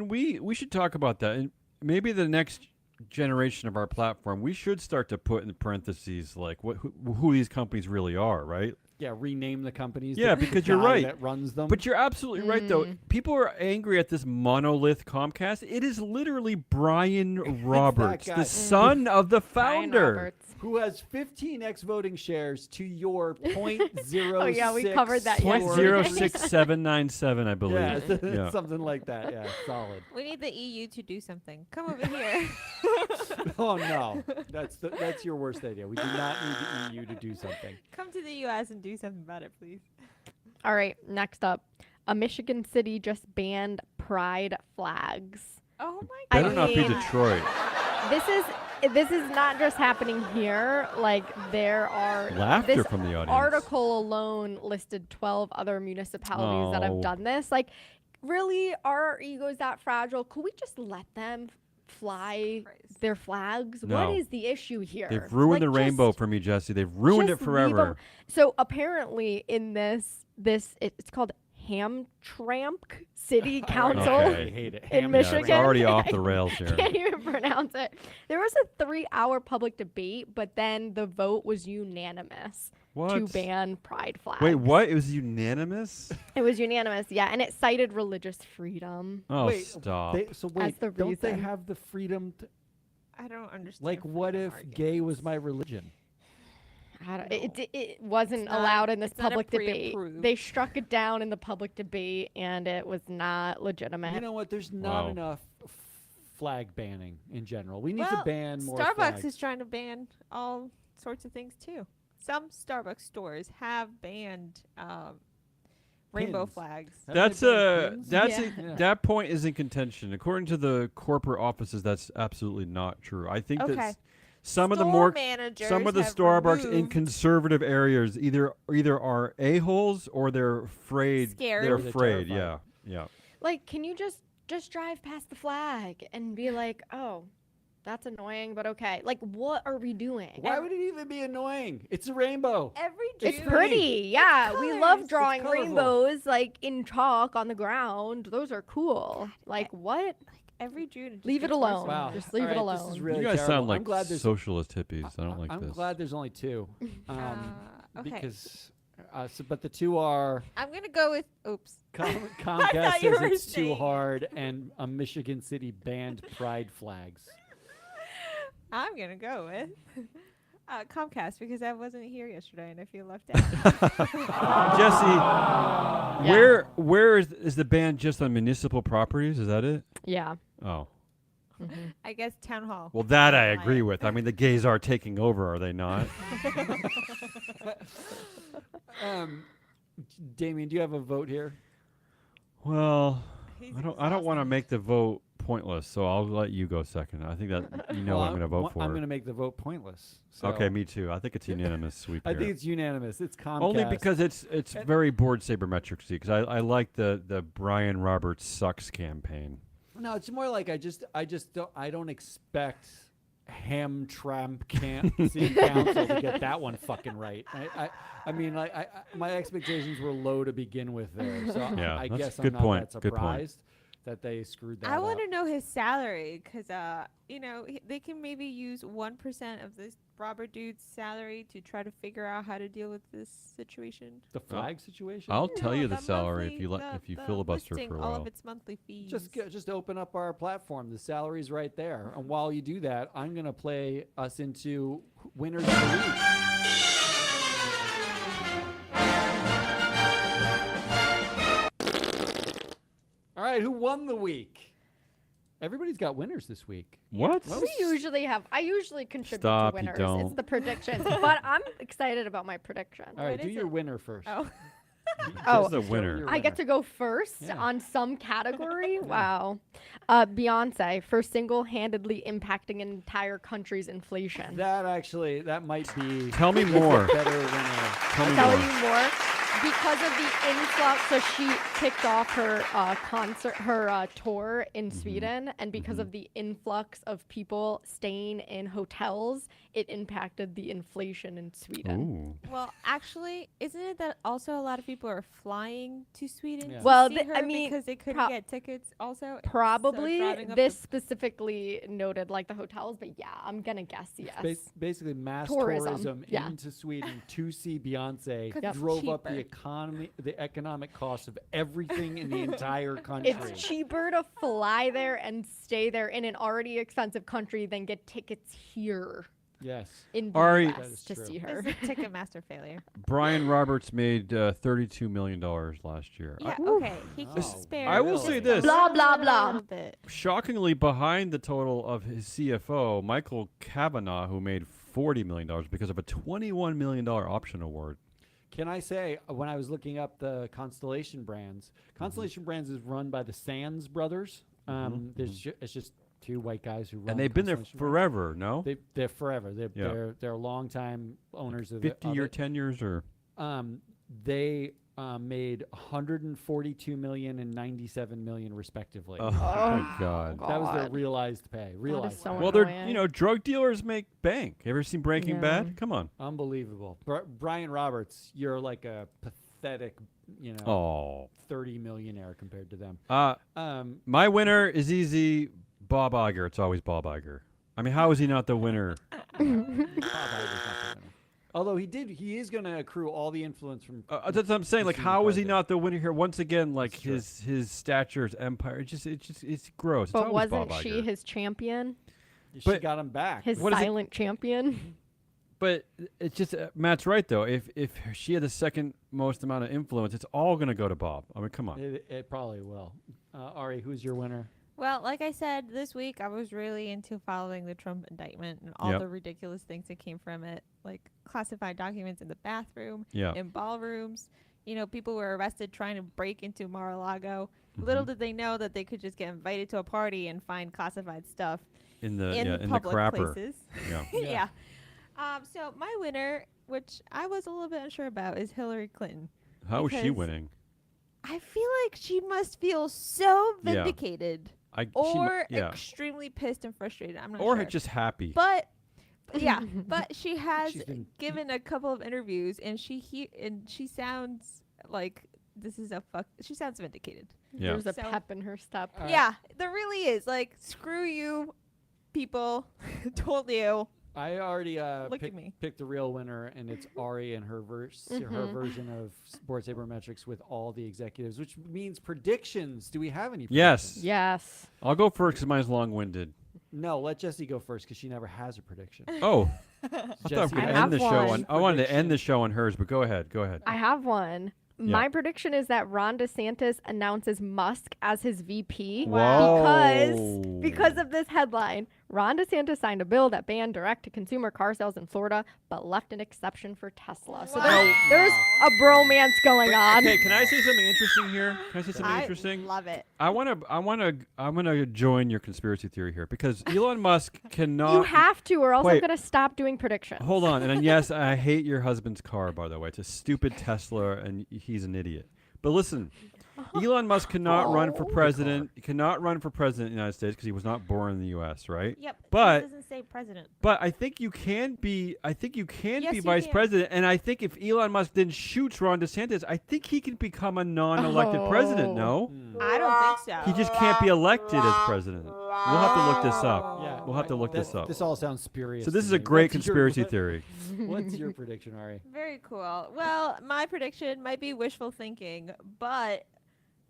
Speaker 3: We should talk about that. And maybe the next generation of our platform, we should start to put in parentheses like who these companies really are, right?
Speaker 1: Yeah, rename the companies.
Speaker 3: Yeah,
Speaker 1: the
Speaker 3: because you're
Speaker 1: guy
Speaker 3: right.
Speaker 1: That runs them.
Speaker 3: But you're absolutely right, though.
Speaker 4: Mm.
Speaker 3: People are angry at this monolith Comcast. It is literally Brian Roberts,
Speaker 1: guy.
Speaker 3: the son of the
Speaker 4: Brian
Speaker 3: founder.
Speaker 4: Roberts.
Speaker 1: who has 15x voting shares to your 0.06.
Speaker 4: Oh, yeah, we covered that
Speaker 3: Point
Speaker 4: yesterday.
Speaker 3: zero 0.06797, I believe.
Speaker 1: Yeah,
Speaker 3: Yeah.
Speaker 1: something like that. Yeah, solid.
Speaker 2: We need the EU to do something. Come over here.
Speaker 1: Oh no, that's your worst idea. We do not need the EU to do something.
Speaker 2: Come to the US and do something about it, please.
Speaker 4: All right, next up. A Michigan city just banned pride flags.
Speaker 2: Oh my
Speaker 4: I
Speaker 3: Better not be
Speaker 4: mean-
Speaker 3: Detroit.
Speaker 4: This is not just happening here. Like there are
Speaker 3: Laughter
Speaker 4: this
Speaker 3: from the audience.
Speaker 4: article alone listed 12 other municipalities that
Speaker 3: Oh.
Speaker 4: have done this. Like really, are our egos that fragile? Could we just let them fly
Speaker 2: Christ.
Speaker 4: their flags?
Speaker 3: No.
Speaker 4: What is the issue here?
Speaker 3: They've ruined the rainbow
Speaker 4: just-
Speaker 3: for me, Jesse. They've ruined it
Speaker 4: just leave 'em-
Speaker 3: forever.
Speaker 4: So apparently, in it's called Hamtramck City Council
Speaker 3: Okay.
Speaker 1: I hate it.
Speaker 4: in
Speaker 1: Ham-
Speaker 3: Yeah,
Speaker 4: Michigan.
Speaker 3: it's already off the rails here.
Speaker 4: Can't even pronounce it. There was a 3-hour public debate, but then the vote was unanimous to
Speaker 3: What?
Speaker 4: ban pride flags.
Speaker 3: Wait, what? It was unanimous?
Speaker 4: It was unanimous, yeah, and it cited religious freedom.
Speaker 3: Oh,
Speaker 1: Wait,
Speaker 3: stop.
Speaker 1: So wait,
Speaker 4: the
Speaker 1: don't they
Speaker 4: reason.
Speaker 1: have the freedom to,
Speaker 2: I don't understand.
Speaker 1: like, what if
Speaker 2: freedom
Speaker 1: gay was
Speaker 2: arguments.
Speaker 1: my religion?
Speaker 4: I don't, it wasn't
Speaker 2: It's not-
Speaker 4: allowed in this
Speaker 2: it's not a
Speaker 4: public debate.
Speaker 2: pre-approved.
Speaker 4: They struck it down in the public debate, and it was not legitimate.
Speaker 1: You know what? There's not
Speaker 3: Wow.
Speaker 1: enough flag banning in general. We need
Speaker 2: Well,
Speaker 1: to ban more
Speaker 2: Starbucks
Speaker 1: flags.
Speaker 2: is trying to ban all sorts of things too. Some Starbucks stores have banned rainbow
Speaker 1: Pins.
Speaker 2: flags.
Speaker 1: Haven't
Speaker 3: That's
Speaker 1: they banned pins?
Speaker 3: that's
Speaker 4: Yeah.
Speaker 3: a, that point is in contention. According to the corporate offices, that's absolutely not true. I think
Speaker 2: Okay.
Speaker 3: that some of the
Speaker 2: Store
Speaker 3: more
Speaker 2: managers
Speaker 3: some of the
Speaker 2: have
Speaker 3: Starbucks in
Speaker 2: removed-
Speaker 3: conservative areas either are a-holes or they're afraid.
Speaker 2: Scared.
Speaker 3: They're
Speaker 2: Or
Speaker 1: they're
Speaker 3: afraid.
Speaker 1: terrified.
Speaker 3: Yeah.
Speaker 4: Like, can you just drive past the flag and be like, oh, that's annoying, but okay. Like, what are we doing?
Speaker 1: Why would it even be annoying? It's a rainbow.
Speaker 2: Every
Speaker 4: It's
Speaker 2: June.
Speaker 4: pretty, yeah. We love
Speaker 2: colors.
Speaker 4: drawing
Speaker 1: It's colorful.
Speaker 4: rainbows like in chalk on the ground. Those are cool. Like what?
Speaker 2: Every June. It just
Speaker 4: Leave it
Speaker 2: gets worse
Speaker 4: alone.
Speaker 2: and
Speaker 1: Wow.
Speaker 2: worse.
Speaker 4: Just leave it
Speaker 1: All right, This
Speaker 4: alone.
Speaker 1: is really
Speaker 3: You guys
Speaker 1: terrible.
Speaker 3: sound like
Speaker 1: I'm glad there's
Speaker 3: socialist hippies. I don't like
Speaker 1: I'm
Speaker 3: this.
Speaker 1: glad there's only two.
Speaker 2: Okay.
Speaker 1: Because but the two are
Speaker 2: I'm gonna go with. Oops.
Speaker 1: Comcast
Speaker 2: thought you
Speaker 1: says
Speaker 2: were
Speaker 1: it's too
Speaker 2: saying it.
Speaker 1: hard and Michigan City banned pride flags.
Speaker 2: I'm gonna go with Comcast because I wasn't here yesterday and I feel left out.
Speaker 3: Jesse, where is the ban just on municipal properties? Is that it?
Speaker 4: Yeah.
Speaker 3: Oh.
Speaker 2: I guess town hall.
Speaker 3: Well, that I
Speaker 2: Quiet.
Speaker 3: agree with. I mean, the gays are taking over, are they not?
Speaker 1: Damien, do you have a vote here?
Speaker 3: Well,
Speaker 2: He's
Speaker 3: I don't want to
Speaker 2: exhausted.
Speaker 3: make the vote pointless, so I'll let you go second. I think that you know what I'm going to vote for.
Speaker 1: I'm going to make the vote pointless. So
Speaker 3: Okay, me too. I think it's unanimous sweep
Speaker 1: I
Speaker 3: here.
Speaker 1: think it's unanimous. It's Comcast.
Speaker 3: Only because it's
Speaker 1: And-
Speaker 3: very board sabermetricsy. Because I like the Brian Roberts sucks campaign.
Speaker 1: No, it's more like I don't expect City Council to get that one fucking right. I mean, like my expectations were low to begin with there, so
Speaker 3: Yeah,
Speaker 1: I
Speaker 3: that's
Speaker 1: guess
Speaker 3: a good
Speaker 1: I'm not
Speaker 3: point.
Speaker 1: that
Speaker 3: Good point.
Speaker 1: surprised that they screwed that
Speaker 2: I
Speaker 1: up.
Speaker 2: want to know his salary because, they can maybe use 1% of this Robert dude's salary to try to figure out how to deal with this situation.
Speaker 1: The flag situation.
Speaker 3: I'll tell you
Speaker 2: No,
Speaker 3: the salary if
Speaker 2: monthly-
Speaker 3: if you
Speaker 2: the
Speaker 3: filibuster
Speaker 2: listing,
Speaker 3: for a
Speaker 2: all
Speaker 3: while.
Speaker 2: of its monthly fees.
Speaker 1: Just open up our platform. The salary's right there. And while you do that, I'm gonna play us into winners of the week. All right, who won the week? Everybody's got winners this week.
Speaker 3: What?
Speaker 1: Well,
Speaker 4: We usually have. I usually contribute
Speaker 3: Stop,
Speaker 4: to
Speaker 3: you
Speaker 4: winners.
Speaker 3: don't.
Speaker 4: It's the predictions, but I'm excited about my prediction.
Speaker 1: All right,
Speaker 2: What
Speaker 1: do
Speaker 2: is
Speaker 1: your
Speaker 2: it?
Speaker 1: winner first.
Speaker 2: Oh,
Speaker 4: Oh.
Speaker 3: the
Speaker 1: Show
Speaker 3: winner.
Speaker 1: your
Speaker 4: I get to go first
Speaker 1: Yeah.
Speaker 4: on some category. Wow. Beyonce for single-handedly impacting an entire country's inflation.
Speaker 1: That might be.
Speaker 3: Tell me
Speaker 1: that's a
Speaker 3: more.
Speaker 1: better winner.
Speaker 3: Tell me
Speaker 4: Tell
Speaker 3: more.
Speaker 4: you more. Because of the influx, so she kicked off her tour in Sweden, and because of the influx of people staying in hotels, it impacted the inflation in Sweden.
Speaker 3: Ooh.
Speaker 2: well, actually, isn't it that also a lot of people are flying to Sweden?
Speaker 1: Yeah.
Speaker 2: To
Speaker 4: Well,
Speaker 2: see
Speaker 4: I
Speaker 2: her
Speaker 4: mean,
Speaker 2: because they couldn't
Speaker 4: prob-
Speaker 2: get tickets. Also,
Speaker 4: Probably
Speaker 2: driving up
Speaker 4: this
Speaker 2: the-
Speaker 4: specifically noted like the hotels, but yeah, I'm gonna guess yes.
Speaker 1: Basically, mass
Speaker 4: Tourism,
Speaker 1: tourism
Speaker 4: yeah.
Speaker 1: into Sweden to see Beyonce
Speaker 2: 'Cause it's
Speaker 1: drove up the
Speaker 2: cheaper.
Speaker 1: economy, the economic cost of everything in the entire country.
Speaker 4: It's cheaper to fly there and stay there in an already expensive country than get tickets here
Speaker 1: Yes.
Speaker 4: in the
Speaker 3: Ari-
Speaker 1: That
Speaker 4: US
Speaker 1: is
Speaker 4: to
Speaker 1: true.
Speaker 4: see her.
Speaker 2: It's a Ticketmaster failure.
Speaker 3: Brian Roberts made $32 million last year.
Speaker 2: Yeah,
Speaker 4: Ooh.
Speaker 2: okay. He can
Speaker 1: Oh,
Speaker 2: spare.
Speaker 3: I will
Speaker 2: just
Speaker 3: say
Speaker 2: a
Speaker 3: this.
Speaker 4: Blah, blah, blah.
Speaker 2: little bit.
Speaker 3: Shockingly, behind the total of his CFO, Michael Kavanaugh, who made $40 million because of a $21 million option award.
Speaker 1: Can I say, when I was looking up the Constellation Brands, Constellation Brands is run by the Sands brothers. It's just two white guys who run.
Speaker 3: And they've been there
Speaker 1: Constellation Brands.
Speaker 3: forever, no?
Speaker 1: They're forever.
Speaker 3: Yeah.
Speaker 1: They're longtime owners of it.
Speaker 3: 50-year tenures or?
Speaker 1: They made 142 million and 97 million respectively.
Speaker 3: Oh, my God.
Speaker 1: That was their
Speaker 4: God.
Speaker 1: realized pay. Realized
Speaker 4: so
Speaker 1: pay.
Speaker 3: Well, they're
Speaker 4: annoying.
Speaker 3: drug dealers make bank. Ever seen Breaking
Speaker 4: Yeah.
Speaker 3: Bad? Come on.
Speaker 1: Unbelievable. Brian Roberts, you're like a pathetic,
Speaker 3: Oh.
Speaker 1: 30 millionaire compared to them.
Speaker 3: My winner is easy. Bob Iger. It's always Bob Iger. I mean, how is he not the winner?
Speaker 1: Bob Iger's not the winner. Although he is going to accrue all the influence from.
Speaker 3: That's what I'm saying. Like,
Speaker 1: Senior
Speaker 3: how is he
Speaker 1: president.
Speaker 3: not the winner here? Once again, like
Speaker 1: That's true.
Speaker 3: his stature's empire. It's gross. It's
Speaker 4: But
Speaker 3: always
Speaker 4: wasn't
Speaker 3: Bob
Speaker 4: she
Speaker 3: Iger.
Speaker 4: his champion?
Speaker 1: She
Speaker 3: but-
Speaker 1: got him back.
Speaker 4: His
Speaker 3: What is it-
Speaker 4: silent champion?
Speaker 3: But it's just Matt's right though. If she had the second most amount of influence, it's all gonna go to Bob. I mean, come on.
Speaker 1: It probably will. Ari, who's your winner?
Speaker 2: Well, like I said, this week I was really into following the Trump indictment and all
Speaker 3: Yep.
Speaker 2: the ridiculous things that came from it, like classified documents in the bathroom,
Speaker 3: Yeah.
Speaker 2: in ballrooms. People were arrested trying to break into Mar-a-Lago. Little did they know that they could just get invited to a party and find classified stuff
Speaker 3: In the
Speaker 2: in
Speaker 3: in the
Speaker 2: public
Speaker 3: crapper.
Speaker 2: places.
Speaker 3: Yeah.
Speaker 2: Yeah. So my winner, which I was a little bit unsure about, is Hillary Clinton.
Speaker 3: How is she
Speaker 2: Because
Speaker 3: winning?
Speaker 2: I feel like she must feel so
Speaker 3: Yeah.
Speaker 2: vindicated
Speaker 3: Or
Speaker 2: extremely pissed and frustrated. I'm not
Speaker 3: or
Speaker 2: sure.
Speaker 3: just happy.
Speaker 2: But yeah, but she has
Speaker 1: She's been-
Speaker 2: given a couple of interviews, and she sounds like this is a fuck. She sounds vindicated.
Speaker 3: Yeah.
Speaker 4: There's a
Speaker 2: So-
Speaker 4: pep in her step.
Speaker 2: Yeah, there really is. Like, screw you, people. Told you.
Speaker 1: I already
Speaker 2: Look at me.
Speaker 1: picked the real winner, and it's Ari and her her version of Sports Sabermetrics with all the executives, which means predictions. Do we have any?
Speaker 3: Yes.
Speaker 1: predictions?
Speaker 4: Yes.
Speaker 3: I'll go first because mine's long-winded.
Speaker 1: No, let Jessie go first because she never has a prediction.
Speaker 3: Oh, I thought we
Speaker 1: Jessie,
Speaker 3: were
Speaker 4: I
Speaker 3: gonna
Speaker 4: have
Speaker 3: end the show
Speaker 4: one.
Speaker 3: on. I wanted to end the show on hers, but go ahead. Go ahead.
Speaker 4: I have one.
Speaker 3: Yeah.
Speaker 4: My prediction is that Ron DeSantis announces Musk as his VP
Speaker 3: Whoa.
Speaker 4: because of this headline. Ron DeSantis signed a bill that banned direct-to-consumer car sales in Florida, but left an exception for Tesla. So there's a bromance going on.
Speaker 3: Okay, can I say something interesting here? Can I say something
Speaker 2: I
Speaker 3: interesting?
Speaker 2: love it.
Speaker 3: I'm gonna join your conspiracy theory here because Elon Musk cannot.
Speaker 4: You have to, or else I'm
Speaker 3: Wait.
Speaker 4: going to stop doing predictions.
Speaker 3: Hold on, and then, yes, I hate your husband's car. By the way, it's a stupid Tesla, and he's an idiot. But listen, Elon Musk cannot run for president. He cannot run for president of the United States because he was not born in the U.S. Right?
Speaker 2: Yep.
Speaker 3: But-
Speaker 2: this doesn't say president.
Speaker 3: But I think you can be. I think you can
Speaker 2: Yes,
Speaker 3: be
Speaker 2: you
Speaker 3: vice
Speaker 2: can.
Speaker 3: president, and I think if Elon Musk then shoots Ron DeSantis, I think he can become a non-elected president. No,
Speaker 2: I don't think so.
Speaker 3: he just can't be elected as president. We'll have to look this up.
Speaker 1: Yeah,
Speaker 3: We'll have to look this up.
Speaker 1: This all sounds spurious.
Speaker 3: So this
Speaker 1: to
Speaker 3: is a
Speaker 1: me.
Speaker 3: great
Speaker 1: What's your-
Speaker 3: conspiracy theory.
Speaker 1: What's your prediction, Ari?
Speaker 2: Very cool. Well, my prediction might be wishful thinking, but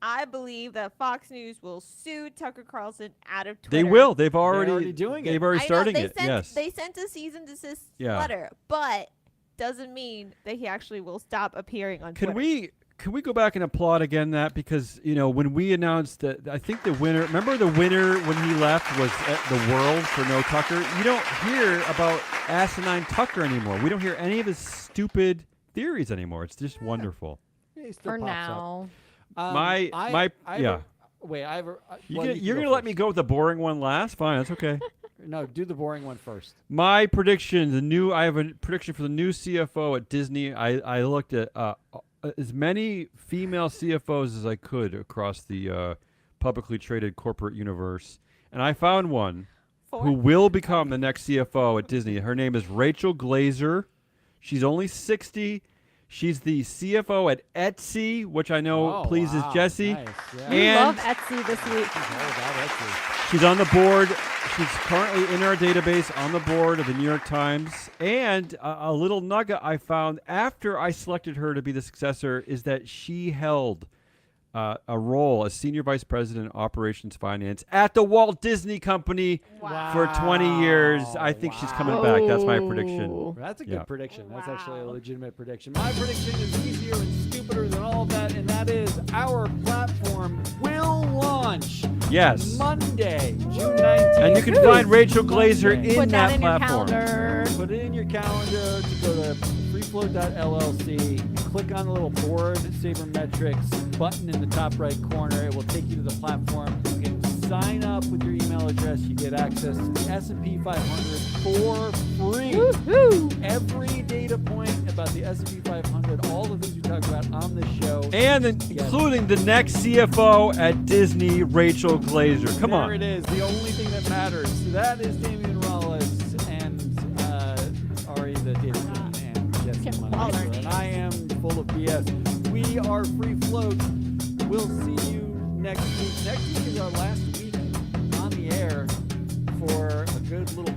Speaker 2: I believe that Fox News will sue Tucker Carlson out of Twitter.
Speaker 3: They will. They've already.
Speaker 1: already doing it.
Speaker 3: They've already
Speaker 2: I know,
Speaker 3: starting
Speaker 2: they
Speaker 3: it.
Speaker 2: sent,
Speaker 3: Yes.
Speaker 2: They sent a cease and desist
Speaker 3: Yeah.
Speaker 2: letter, but doesn't mean that he actually will stop appearing on
Speaker 3: Can
Speaker 2: Twitter.
Speaker 3: we go back and applaud again that because when we announced that I think the winner, remember the winner when he left was at the World for no Tucker. You don't hear about asinine Tucker anymore. We don't hear any of his stupid theories anymore. It's just wonderful.
Speaker 1: He still
Speaker 4: For
Speaker 1: pops up.
Speaker 4: now.
Speaker 3: My-
Speaker 1: You're
Speaker 3: You're gonna let me go with the boring one last? Fine, that's okay.
Speaker 1: No, do the boring one first.
Speaker 3: My prediction, I have a prediction for the new CFO at Disney. I looked at as many female CFOs as I could across the publicly traded corporate universe, and I found one who will become the next CFO at Disney. Her name is Rachel Glazer. She's only 60. She's the CFO at Etsy, which I know
Speaker 1: Oh,
Speaker 3: pleases
Speaker 1: wow,
Speaker 3: Jesse.
Speaker 1: nice, yeah.
Speaker 4: You
Speaker 3: And
Speaker 4: love Etsy this week.
Speaker 1: She's all about Etsy.
Speaker 3: she's on the board. She's currently in our database on the board of the New York Times. And a little nugget I found after I selected her to be the successor is that she held a role as Senior Vice President of Operations Finance at the Walt Disney Company for 20 years. I think she's coming back. That's my prediction.
Speaker 4: Whoa.
Speaker 1: That's a good
Speaker 3: Yeah.
Speaker 1: prediction. That's actually a
Speaker 2: Wow.
Speaker 1: legitimate prediction. My prediction is easier and stupider than all of that, and that is our platform will launch
Speaker 3: Yes.
Speaker 1: Monday, June 19th.
Speaker 3: And you can find Rachel Glazer in
Speaker 4: Put that in your
Speaker 3: platform.
Speaker 4: calendar.
Speaker 1: Put it in your calendar to go to freeflow.llc. Click on the little board sabermetrics button in the top right corner. It will take you to the platform. You can sign up with your email address, you get access to the S&P 500 for free.
Speaker 4: Woohoo!
Speaker 1: Every data point about the S&P 500, all the things we talk about on this show.
Speaker 3: And including the next CFO at Disney, Rachel Glazer. Come
Speaker 1: there
Speaker 3: on.
Speaker 1: it is, the only thing that matters. So that is Damian Rallis and Ari, the data queen, and Jesse Moneymaker. And I am full of BS. We are Free Float. We'll see you next week. Next week is our last week on the air for a good little